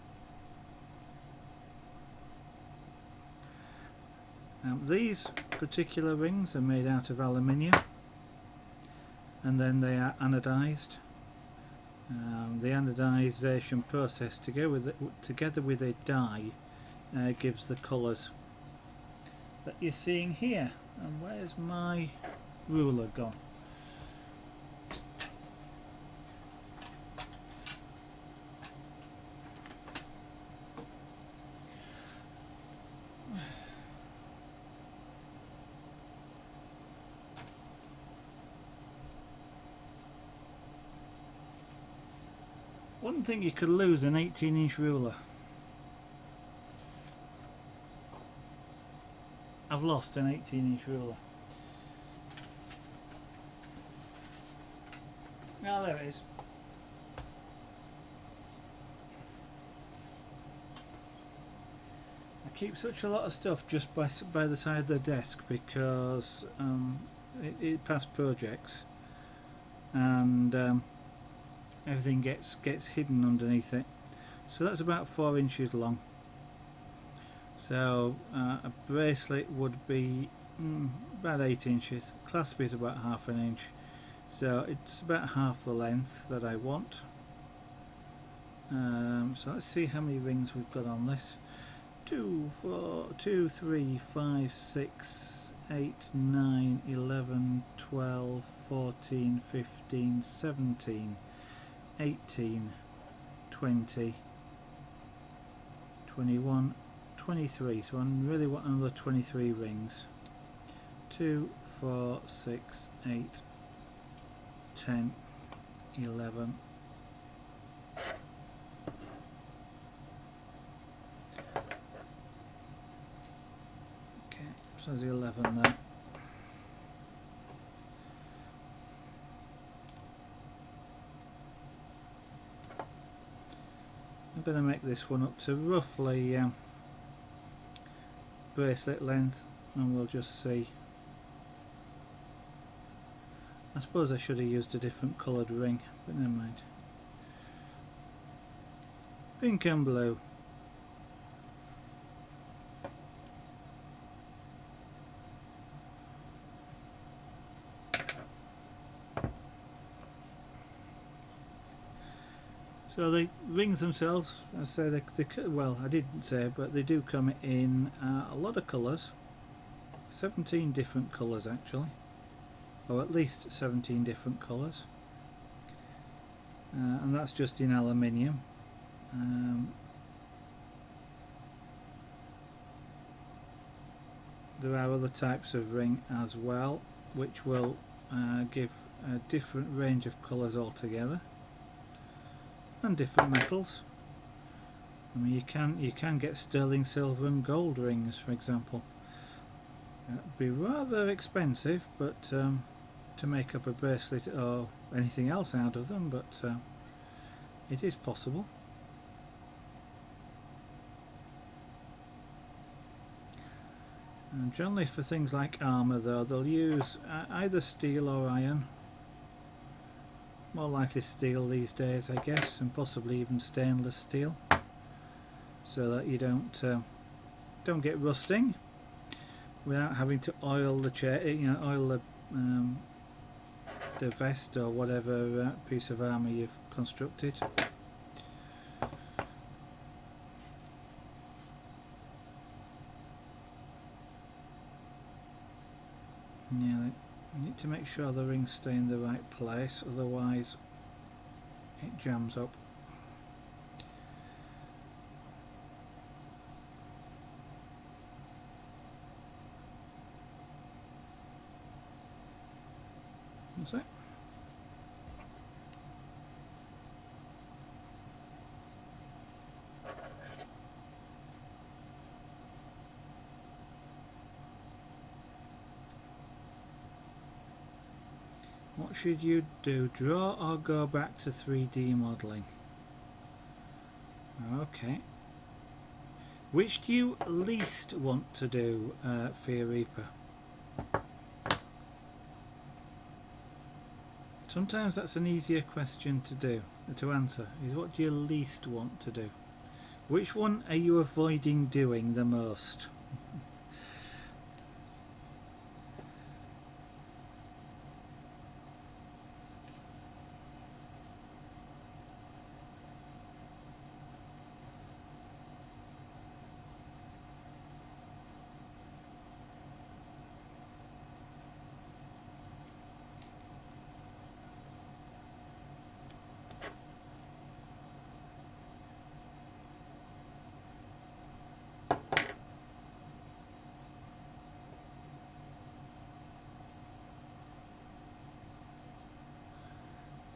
These particular rings are made out of aluminium, and then they are anodized, The anodization process together with a dye gives the colours that you're seeing here. And where's my ruler gone? One thing you could lose an 18-inch ruler. I've lost an 18-inch ruler. Oh, there it is. I keep such a lot of stuff just by the side of the desk because it past projects, and everything gets hidden underneath it. So that's about 4 inches long. So a bracelet would be about 8 inches. Clasp is about half an inch. So it's about half the length that I want. So let's see how many rings we've got on this. 2, 4, 2, 3, 5, 6, 8, 9, 11, 12, 14, 15, 17, 18, 20, 21, 23. So I really want another 23 rings. 2, 4, 6, 8, 10, 11. Okay, so there's 11 there. I'm going to make this one up to roughly bracelet length, and we'll just see. I suppose I should have used a different coloured ring, but never mind. Pink and blue. So the rings themselves, I say they well, I didn't say, but they do come in a lot of colours. 17 different colours actually, or at least 17 different colours, and that's just in aluminium. There are other types of ring as well, which will give a different range of colours altogether, and different metals. I mean, you can get sterling silver and gold rings, for example. It'd be rather expensive, but to make up a bracelet or anything else out of them, but it is possible. And generally for things like armour though, they'll use either steel or iron. More likely steel these days, I guess, and possibly even stainless steel, so that you don't get rusting without having to oil the chair, oil the vest or whatever piece of armour you've constructed. Yeah, you need to make sure the rings stay in the right place, otherwise it jams up. That's it. What should you do? Draw or go back to 3D modelling? Okay. Which do you least want to do, Fear Reaper? Sometimes that's an easier question to answer, is what do you least want to do? Which one are you avoiding doing the most?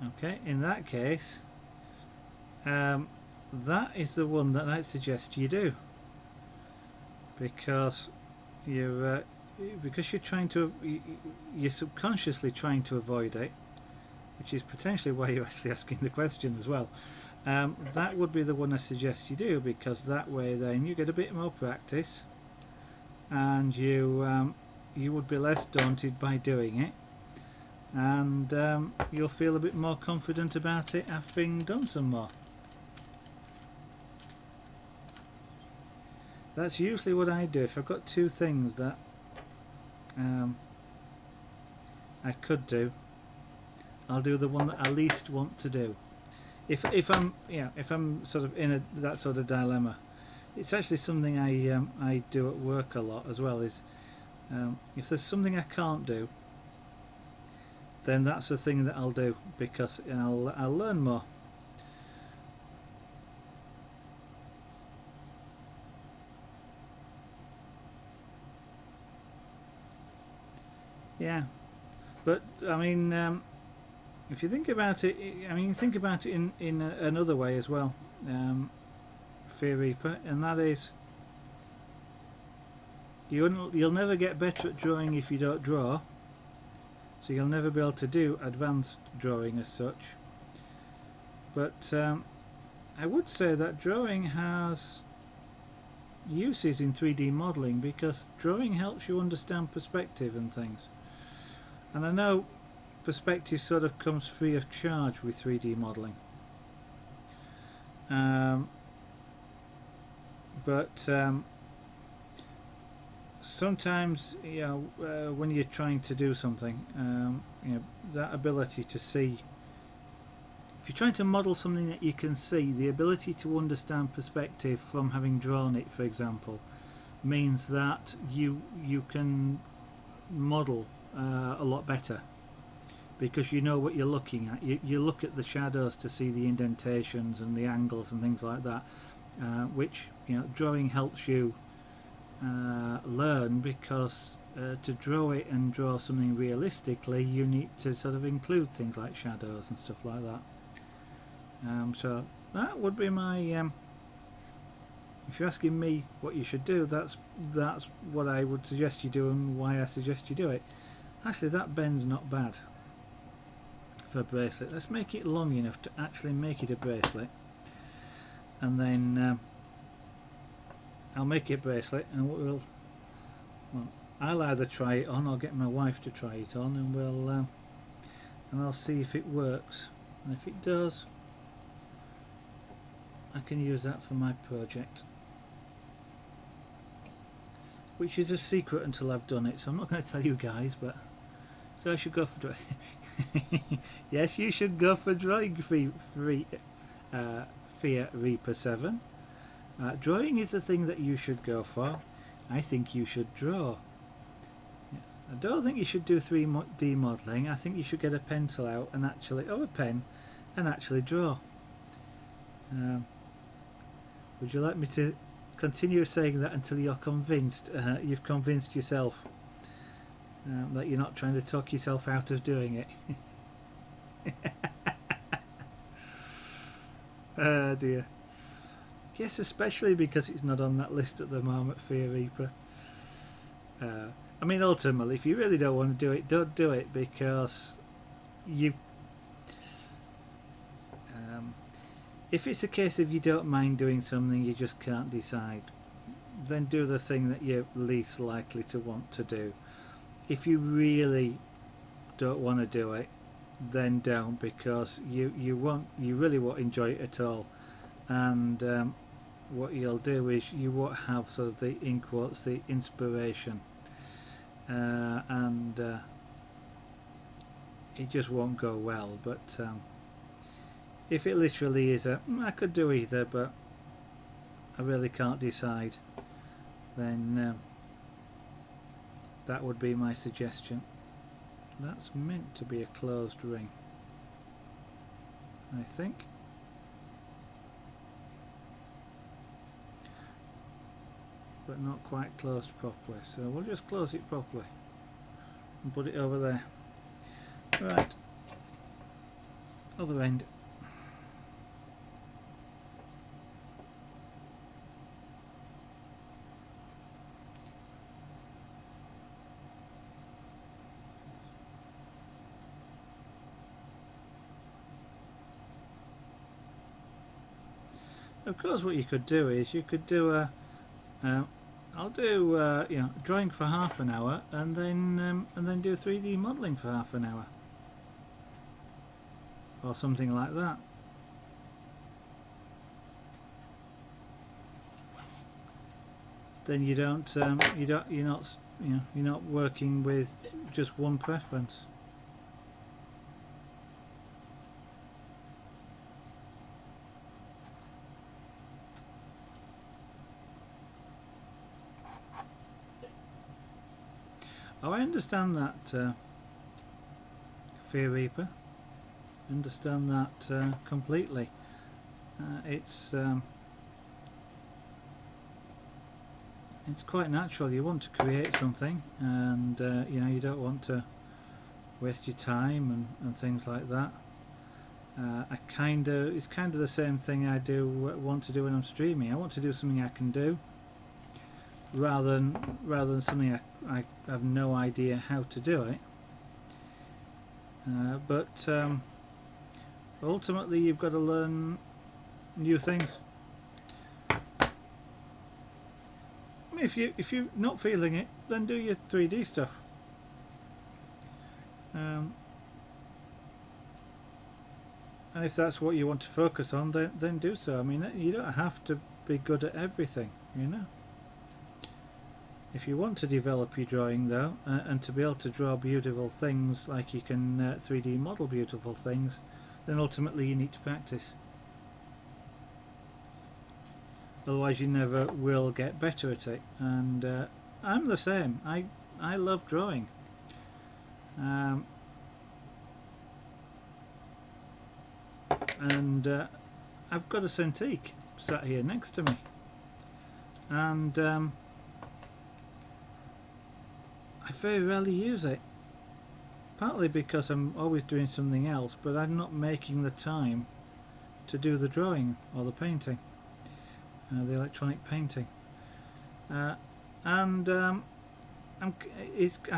Okay, in that case, that is the one that I suggest you do, because you're you're subconsciously trying to avoid it, which is potentially why you're actually asking the question as well. That would be the one I suggest you do, because that way then you get a bit more practice, and you would be less daunted by doing it, and you'll feel a bit more confident about it having done some more. That's usually what I do. If I've got two things that I could do, I'll do the one that I least want to do. If I'm sort of in that sort of dilemma, it's actually something I do at work a lot as well. Is if there's something I can't do, then that's the thing that I'll do, because I'll learn more. Yeah, but I mean, if you think about it, I mean, think about it in another way as well, Fear Reaper, and that is, you'll never get better at drawing if you don't draw. So you'll never be able to do advanced drawing as such. But I would say that drawing has uses in 3D modelling, because drawing helps you understand perspective and things. And I know perspective sort of comes free of charge with 3D modelling. But sometimes, when you're trying to do something, that ability to see, if you're trying to model something that you can see, the ability to understand perspective from having drawn it, for example, means that you can model a lot better, because you know what you're looking at. You look at the shadows to see the indentations and the angles and things like that, which drawing helps you learn, because to draw it and draw something realistically, you need to sort of include things like shadows and stuff like that. So that would be my if you're asking me what you should do, that's what I would suggest you do, and why I suggest you do it. Actually, that bend's not bad for a bracelet. Let's make it long enough to actually make it a bracelet, and then I'll make it a bracelet, and I'll either try it on or get my wife to try it on, and I'll see if it works, and if it does, I can use that for my project, which is a secret until I've done it, so I'm not going to tell you guys. But so I should go for yes, you should go for drawing Fear Reaper 7. Drawing is the thing that you should go for. I think you should draw. I don't think you should do 3D modelling. I think you should get a pencil out and actually, or a pen, and actually draw. Would you like me to continue saying that until you're convinced, you've convinced yourself that you're not trying to talk yourself out of doing it? Oh dear. Yes, especially because it's not on that list at the moment, Fear Reaper. I mean, ultimately, if you really don't want to do it, don't do it, because you... if it's a case of you don't mind doing something, you just can't decide, then do the thing that you're least likely to want to do. If you really don't want to do it, then don't, because you really won't enjoy it at all. And what you'll do is you won't have sort of the, in quotes, the inspiration, and it just won't go well. But if it literally is I could do either, but I really can't decide, then that would be my suggestion. That's meant to be a closed ring, I think. But not quite closed properly, so we'll just close it properly and put it over there. Right, other end. Of course, what you could do is you could do a I'll do drawing for half an hour and then do 3D modelling for half an hour or something like that. Then you're not working with just one preference. Oh, I understand that, Fear Reaper. Understand that completely. It's quite natural. You want to create something, and you don't want to waste your time and things like that. It's kind of the same thing I do want to do when I'm streaming. I want to do something I can do, rather than something I have no idea how to do it. But ultimately, you've got to learn new things. If you're not feeling it, then do your 3D stuff. And if that's what you want to focus on, then do so. I mean, you don't have to be good at everything, you know. If you want to develop your drawing though, and to be able to draw beautiful things like you can 3D model beautiful things, then ultimately you need to practice. Otherwise you never will get better at it. And I'm the same. I love drawing. And I've got a Cintiq sat here next to me, and I very rarely use it, partly because I'm always doing something else, but I'm not making the time to do the drawing or the painting, the electronic painting, I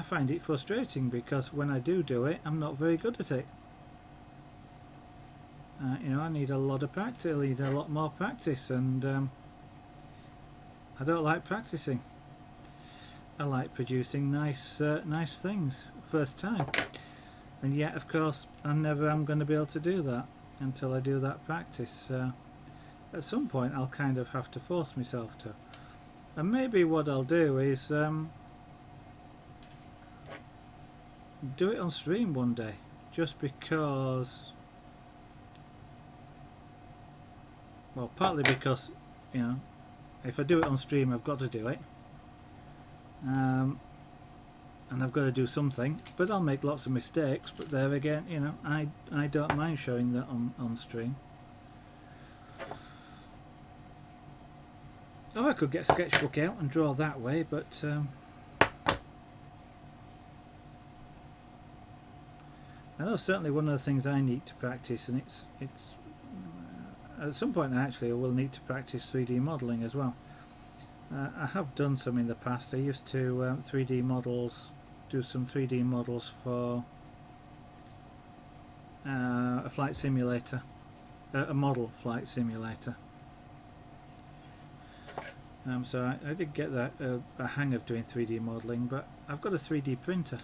find it frustrating because when I do it, I'm not very good at it. I need a lot of practice. I need a lot more practice, and I don't like practicing. I like producing nice things first time, and yet of course I never am going to be able to do that until I do that practice. At some point I'll kind of have to force myself to, and maybe what I'll do is do it on stream one day, just because, well, partly because if I do it on stream I've got to do it. And I've got to do something, but I'll make lots of mistakes, but there again, I don't mind showing that on stream. Oh, I could get a sketchbook out and draw that way, but I know certainly one of the things I need to practice, and it's at some point actually I will need to practice 3D modelling as well. I have done some in the past. I used to 3D models, do some 3D models for a flight simulator, a model flight simulator. So I did get that a hang of doing 3D modelling, but I've got a 3D printer.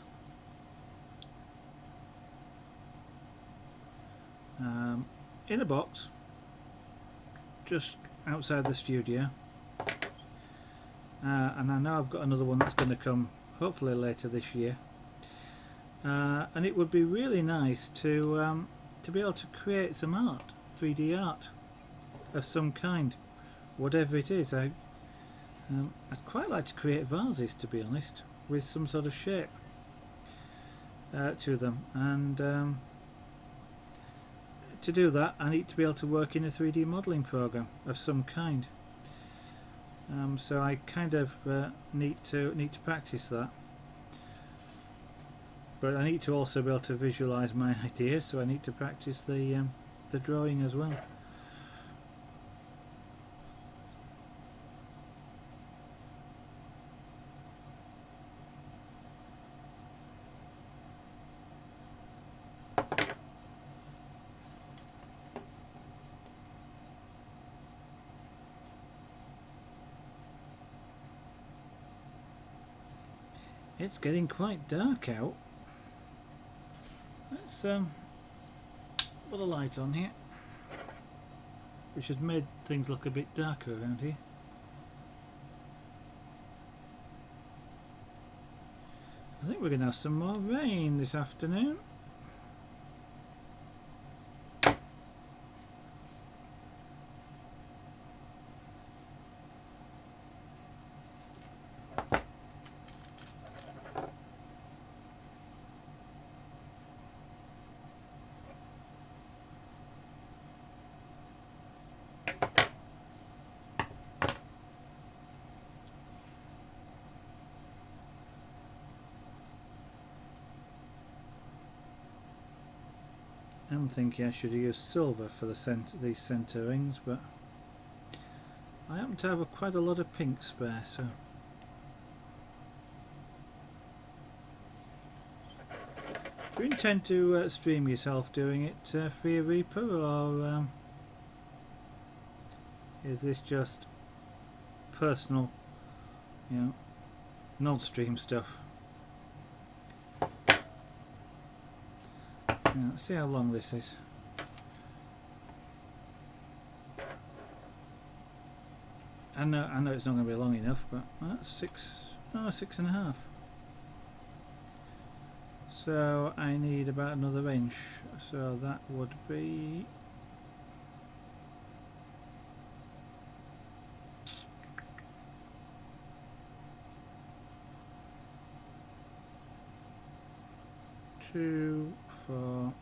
In a box, just outside the studio. And I know I've got another one that's going to come hopefully later this year, and it would be really nice to be able to create some art, 3D art of some kind, whatever it is. I'd quite like to create vases, to be honest, with some sort of shape to them, and to do that I need to be able to work in a 3D modelling program of some kind. So I kind of need to practice that. but I need to also be able to visualize my ideas, so I need to practice the drawing as well. It's getting quite dark out. Let's put a light on here, which has made things look a bit darker around here. I think we're going to have some more rain this afternoon. I'm thinking I should use silver for these centre rings, but I happen to have quite a lot of pink spare, so do you intend to stream yourself doing it for your Reaper, or is this just personal, non-stream stuff? Let's see how long this is. I know it's not going to be long enough, but that's 6.5. So I need about another inch. So that would be two, four.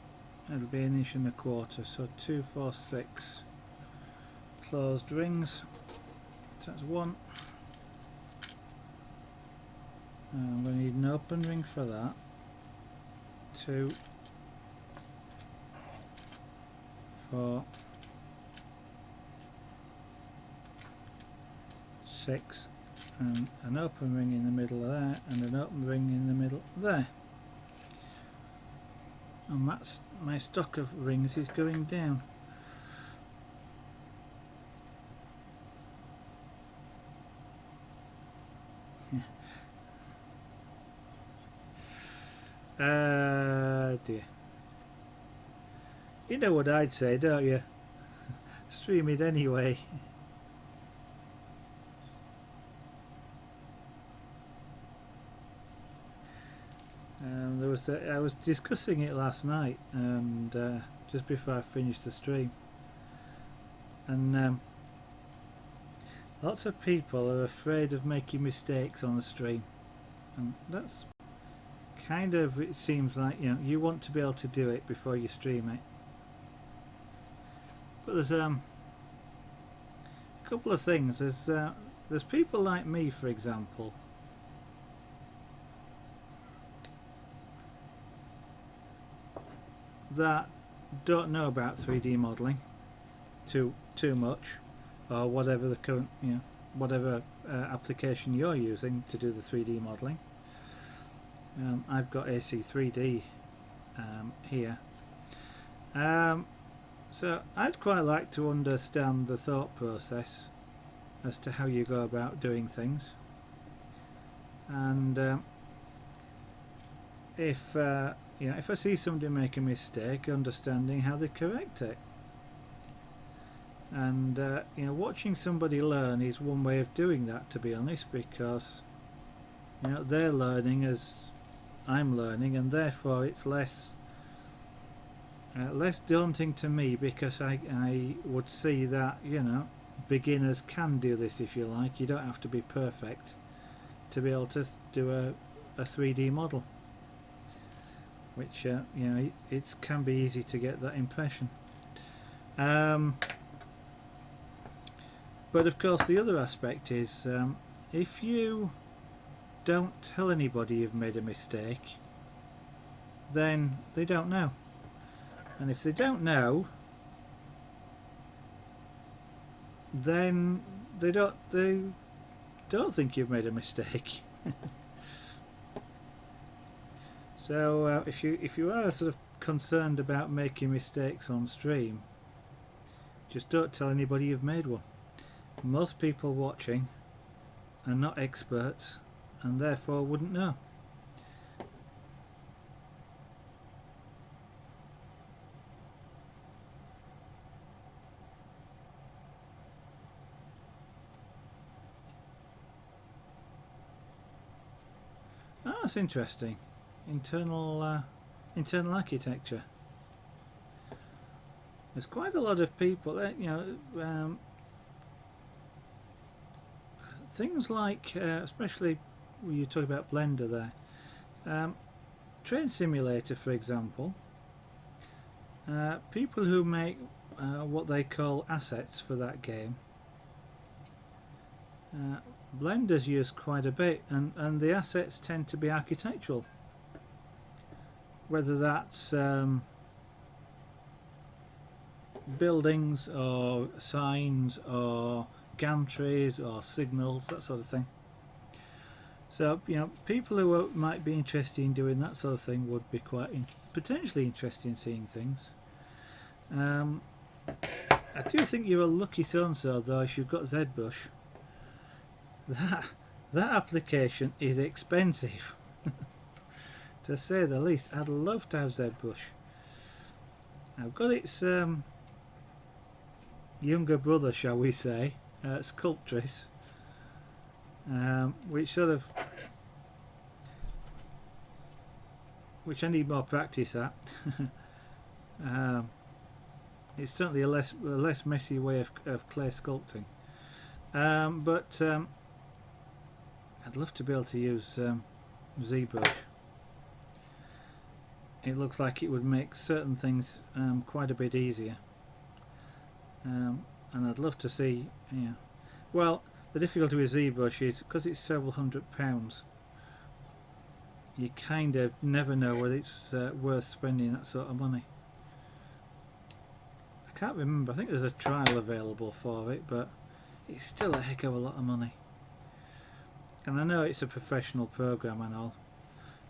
It'll be 1.25 inches. So 2, 4, 6 closed rings. That's one. I'm going to need an open ring for that. 2, 4, 6, and an open ring in the middle of there, and an open ring in the middle there. And that's my stock of rings is going down. Dear. You know what I'd say, don't you? Stream it anyway. I was discussing it last night, and just before I finished the stream, and lots of people are afraid of making mistakes on the stream, and that's kind of, it seems like, you want to be able to do it before you stream it. But there's a couple of things. There's people like me, for example, that don't know about 3D modeling too much, or whatever the current, whatever application you're using to do the 3D modeling. I've got AC3D here, so I'd quite like to understand the thought process as to how you go about doing things, and if if I see somebody make a mistake, understanding how they correct it. And watching somebody learn is one way of doing that, to be honest, because they're learning as I'm learning, and therefore it's less daunting to me, because I would see that beginners can do this, if you like. You don't have to be perfect to be able to do a 3D model, which it can be easy to get that impression. But of course the other aspect is, if you don't tell anybody you've made a mistake, then they don't know. And if they don't know, then they don't think you've made a mistake. So if you are sort of concerned about making mistakes on stream, just don't tell anybody you've made one. Most people watching are not experts and therefore wouldn't know. Oh, that's interesting. Internal architecture. There's quite a lot of people that, things like, especially when you talk about Blender there, Train Simulator, for example. People who make what they call assets for that game, Blender's used quite a bit, and the assets tend to be architectural, whether that's buildings or signs or gantries or signals, that sort of thing. So people who might be interested in doing that sort of thing would be quite potentially interested in seeing things. I do think you're a lucky so-and-so though if you've got ZBrush. That application is expensive, to say the least. I'd love to have ZBrush. I've got its younger brother, shall we say, Sculptris, which I need more practice at. It's certainly a less messy way of clay sculpting, but I'd love to be able to use ZBrush. It looks like it would make certain things quite a bit easier, and I'd love to see. Well, the difficulty with ZBrush is because it's several £100. You kind of never know whether it's worth spending that sort of money. I can't remember. I think there's a trial available for it, but it's still a heck of a lot of money. And I know it's a professional program and all.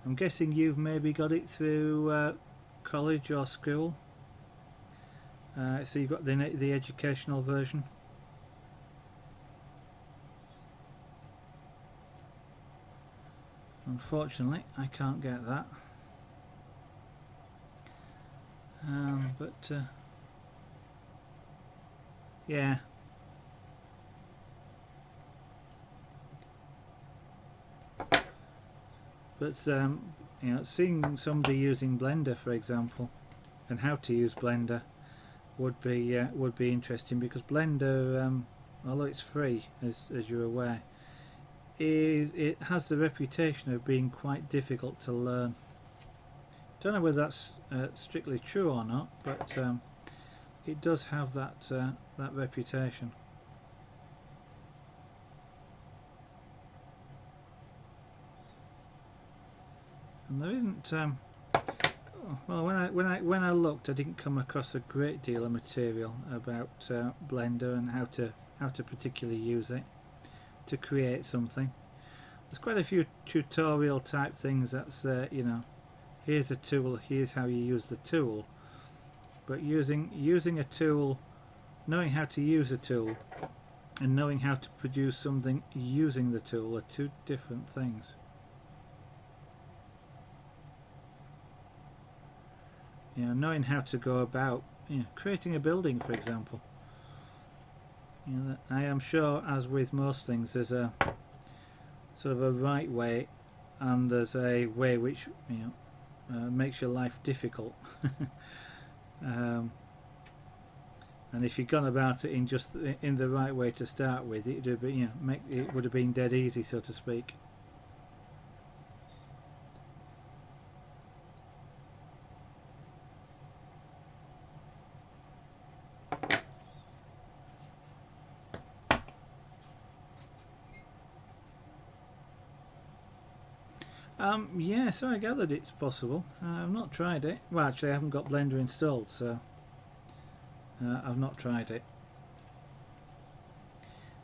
I'm guessing you've maybe got it through college or school. So you've got the educational version. Unfortunately, I can't get that. But yeah. But seeing somebody using Blender, for example, and how to use Blender would be interesting, because Blender, although it's free, as you're aware, it has the reputation of being quite difficult to learn. Don't know whether that's strictly true or not, but it does have that reputation. And there isn't. Well, when I looked, I didn't come across a great deal of material about Blender and how to particularly use it to create something. There's quite a few tutorial type things that say, here's a tool, here's how you use the tool. But using a tool, knowing how to use a tool, and knowing how to produce something using the tool are two different things. Knowing how to go about creating a building, for example. I am sure, as with most things, there's a sort of a right way, and there's a way which makes your life difficult. And if you'd gone about it in the right way to start with, it would be, it would have been dead easy, so to speak. Yeah, so I gathered it's possible. I've not tried it. Well, actually, I haven't got Blender installed, so I've not tried it.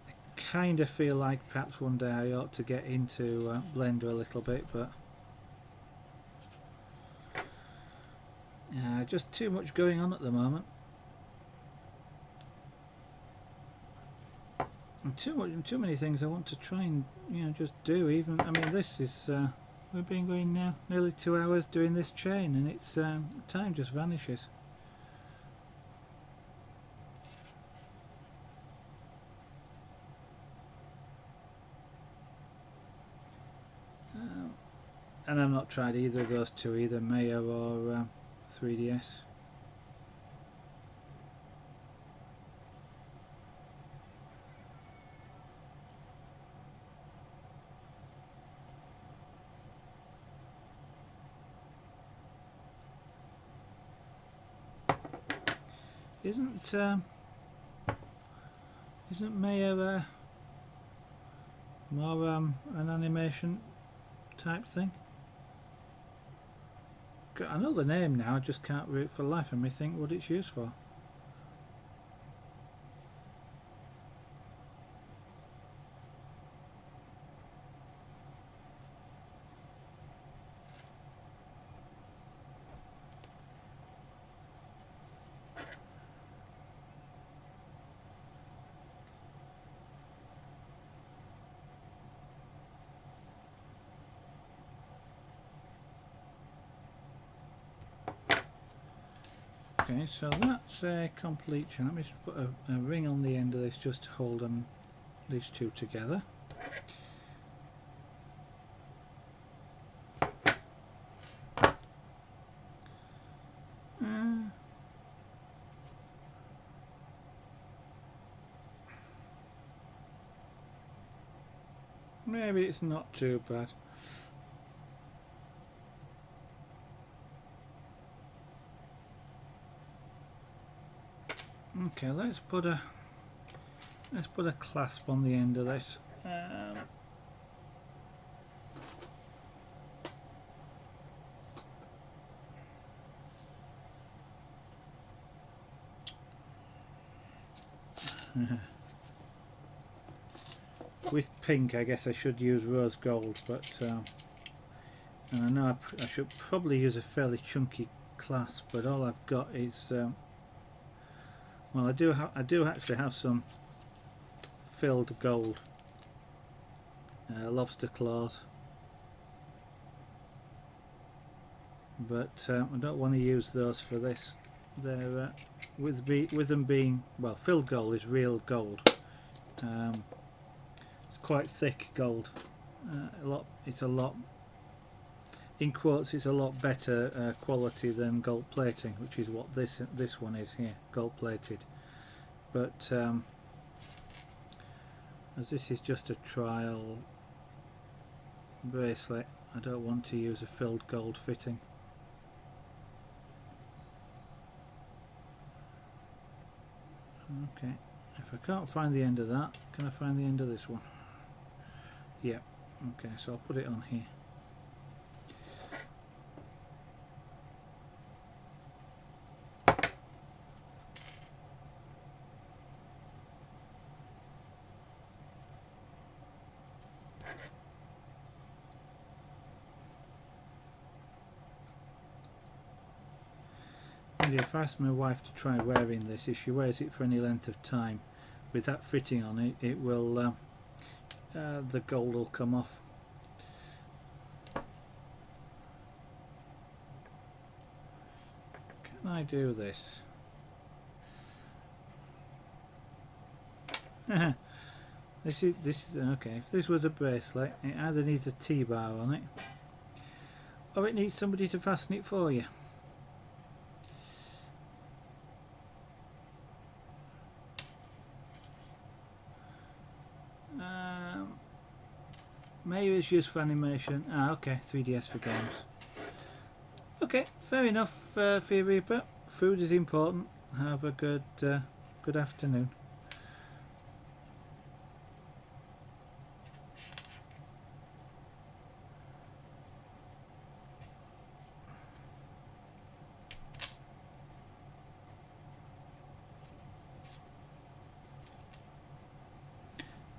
I kind of feel like perhaps one day I ought to get into Blender a little bit, but just too much going on at the moment. And too many things I want to try and just do. Even I mean, this is we've been going now nearly 2 hours doing this chain, and it's time just vanishes. And I've not tried either of those two, either Mayo or 3DS. Isn't Mayo more an animation type thing? I know the name now, I just can't for the life of me think what it's used for. Okay, so that's a complete chain. Let me just put a ring on the end of this just to hold them, these two together. Maybe it's not too bad. Okay, let's put a clasp on the end of this. With pink, I guess I should use rose gold, but and I know I should probably use a fairly chunky clasp, but all I've got is well, I do actually have some filled gold lobster claws, but I don't want to use those for this. They're with them being, well, filled gold is real gold. It's quite thick gold. It's a lot, in quotes, it's a lot better quality than gold plating, which is what this one is here, gold plated. But as this is just a trial bracelet, I don't want to use a filled gold fitting. Okay, if I can't find the end of that, can I find the end of this one? Yeah, okay, so I'll put it on here. If I ask my wife to try wearing this, if she wears it for any length of time with that fitting on it, it will the gold will come off. Can I do this? This is okay. If this was a bracelet, it either needs a T-bar on it, or it needs somebody to fasten it for you. Maybe it's used for animation. Okay, 3DS for games. Okay, fair enough, Fear Reaper. Food is important. Have a good afternoon.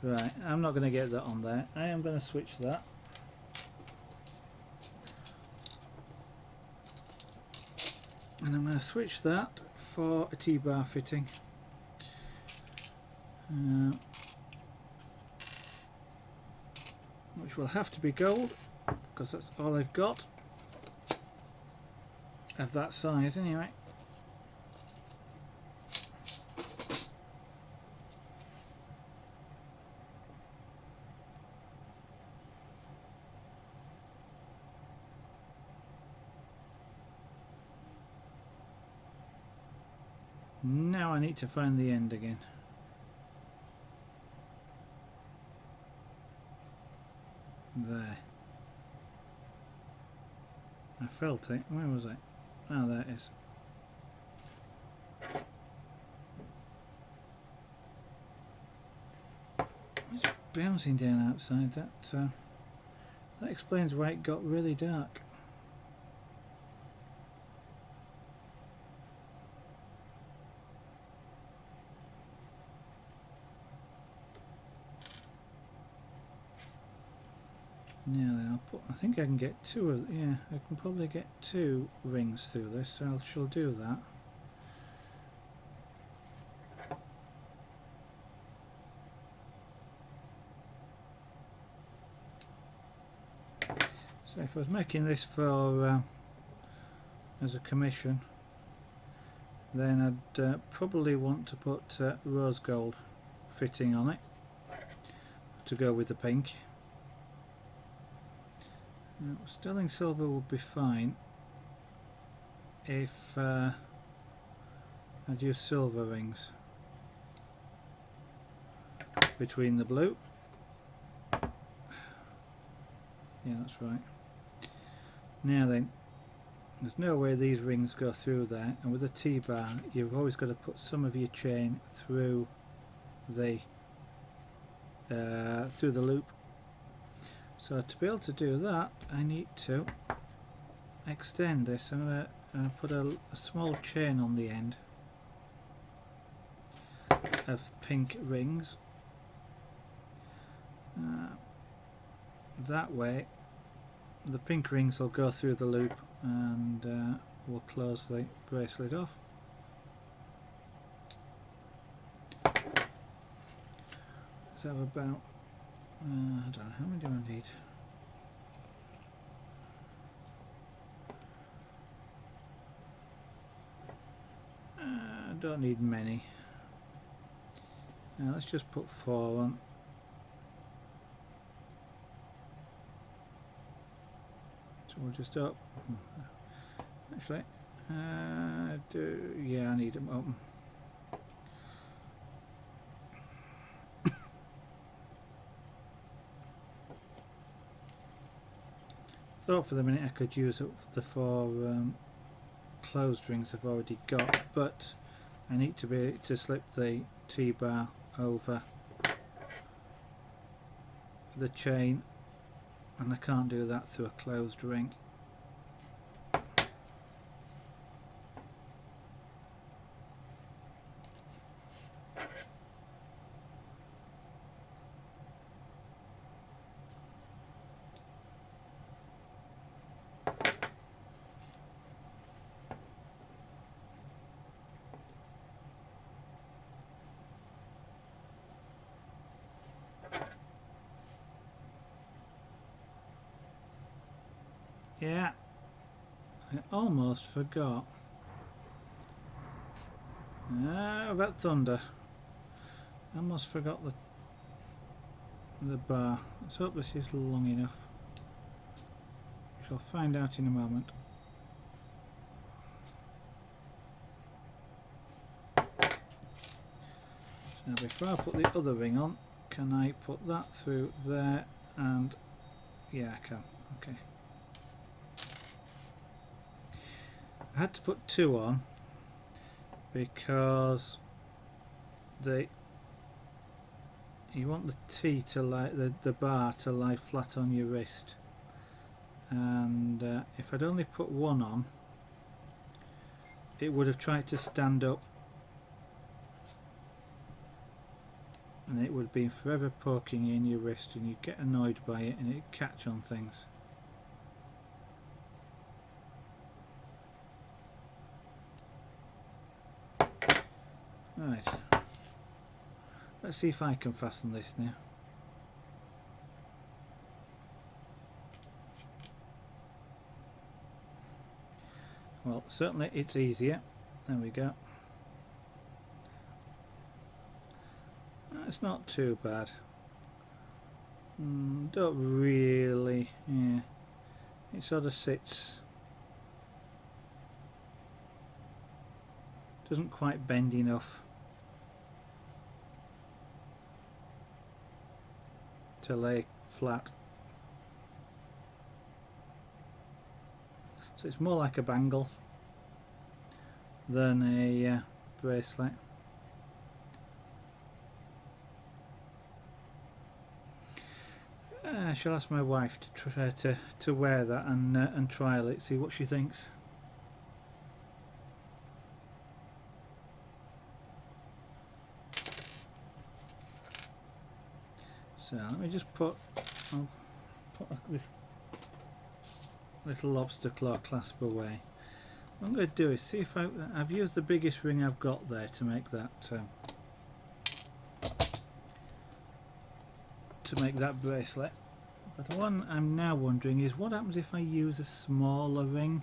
Right, I'm not going to get that on there. I am going to switch that. And I'm going to switch that for a T-bar fitting. Which will have to be gold, because that's all I've got of that size anyway. Now I need to find the end again. There. I felt it. Where was it? Oh, there it is. It's bouncing down outside. That explains why it got really dark. Now then, I think I can get yeah, I can probably get 2 rings through this, so I shall do that. So if I was making this for as a commission, then I'd probably want to put rose gold fitting on it to go with the pink. Sterling silver would be fine if I'd use silver rings between the blue. Yeah, that's right. Now then, there's no way these rings go through there, and with a T-bar you've always got to put some of your chain through the loop. So to be able to do that, I need to extend this. I'm going to put a small chain on the end of pink rings. That way the pink rings will go through the loop and we'll close the bracelet off. So about I don't know, how many do I need? I don't need many. Now let's just put 4 on. So we'll just up. Actually, yeah, I need them open. Thought for the minute I could use up the 4 closed rings I've already got, but I need to be to slip the T-bar over the chain, and I can't do that through a closed ring. Yeah, I almost forgot about thunder. I almost forgot the bar. Let's hope this is long enough. We shall find out in a moment. So before I put the other ring on, can I put that through there? And yeah, I can. Okay. I had to put 2 on because you want the T to lie, the bar to lie flat on your wrist, and if I'd only put 1 on, it would have tried to stand up and it would be forever poking you in your wrist, and you'd get annoyed by it and it'd catch on things. Right, let's see if I can fasten this now. Well, certainly it's easier. There we go. It's not too bad. Don't really, yeah. It sort of sits. Doesn't quite bend enough to lay flat. So it's more like a bangle than a bracelet. I shall ask my wife to try to wear that and trial it, see what she thinks. So let me just I'll put this little lobster claw clasp away. What I'm going to do is see if I've used the biggest ring I've got there to make that bracelet. But the one I'm now wondering is what happens if I use a smaller ring?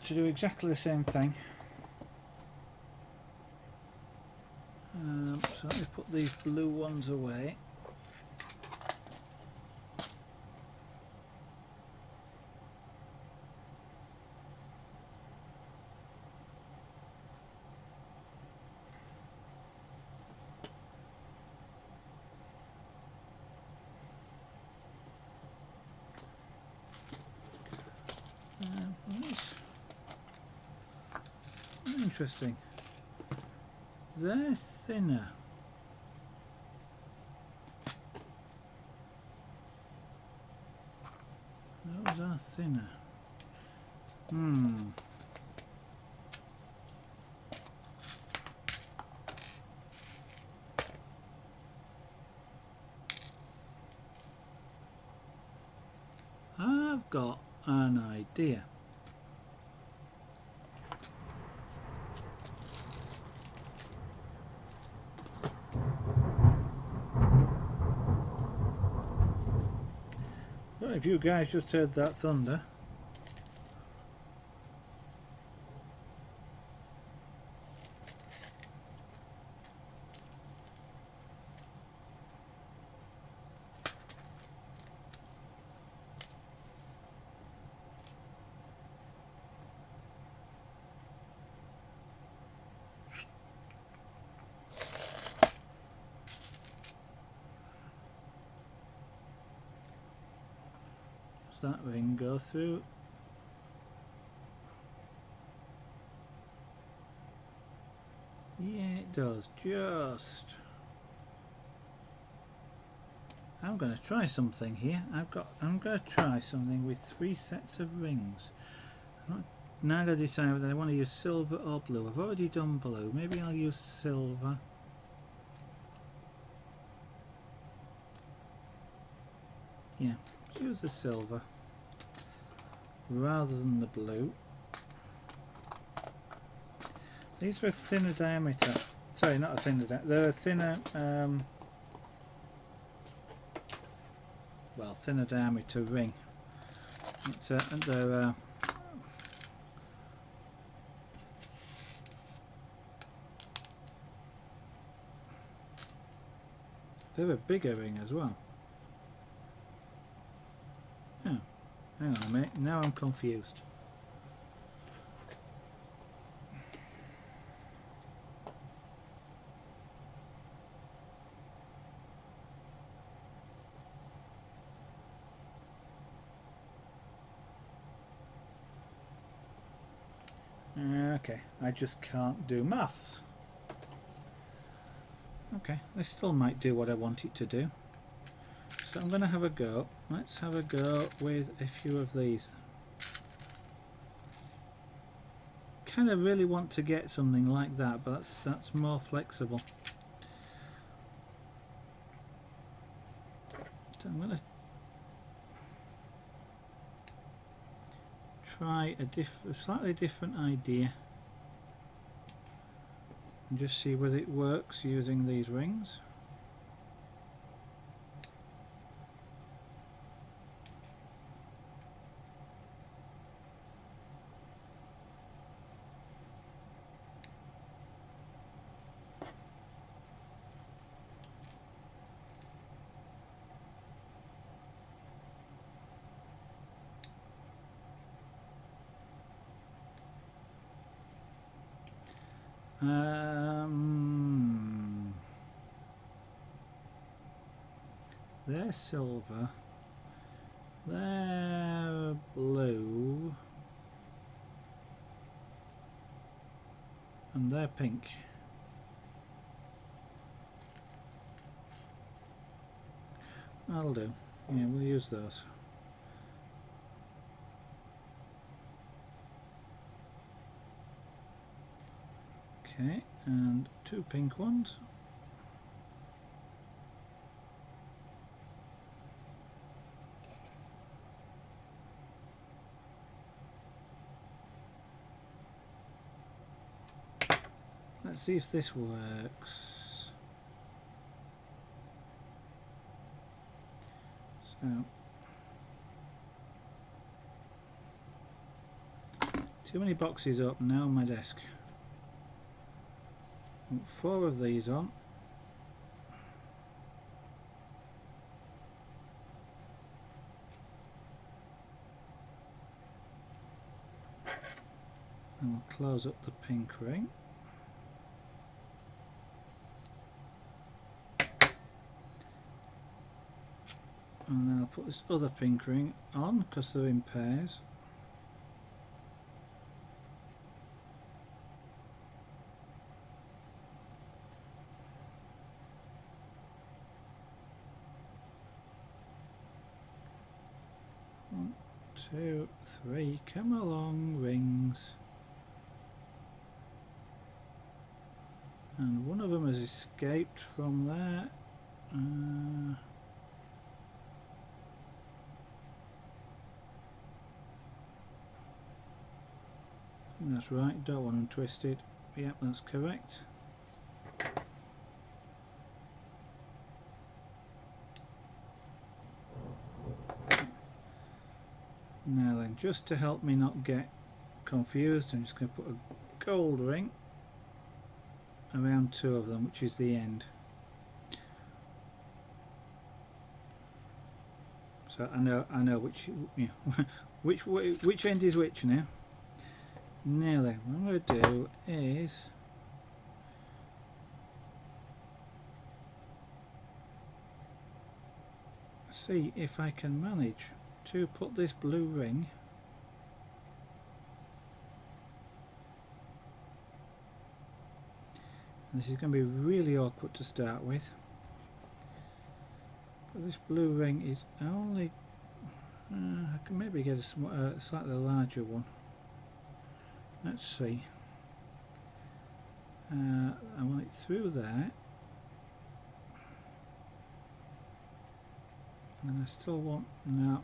To do exactly the same thing. So let me put these blue ones away. Interesting. They're thinner. Those are thinner. I've got an idea. Well, if you guys just heard that thunder, does that ring go through? Yeah, it does. Just. I'm going to try something here. I'm going to try something with 3 sets of rings. Now I've got to decide whether I want to use silver or blue. I've already done blue. Maybe I'll use silver. Yeah, let's use the silver rather than the blue. These are a thinner diameter. Sorry, not a thinner diameter. They're a thinner, well, thinner diameter ring. They're a bigger ring as well. Oh, hang on a minute. Now I'm confused. Okay, I just can't do maths. Okay, this still might do what I want it to do. So I'm going to have a go. Let's have a go with a few of these. Kind of really want to get something like that, but that's more flexible. So I'm going to try a slightly different idea and just see whether it works using these rings. They're silver, they're blue, and they're pink. That'll do. Yeah, we'll use those. Okay, and 2 pink ones. Let's see if this works. So, too many boxes open now on my desk. 4 of these on. And we'll close up the pink ring. And then I'll put this other pink ring on because they're in pairs. One, 2, 3, come along rings. And one of them has escaped from there. That's right, don't want them twisted. Yep, that's correct. Now then, just to help me not get confused, I'm just going to put a gold ring around 2 of them, which is the end. So I know which, you know, which end is which now. Now then, what I'm going to do is see if I can manage to put this blue ring and this is going to be really awkward to start with, but this blue ring is only I can maybe get a slightly larger one. Let's see. I want it through there, and I still want, no,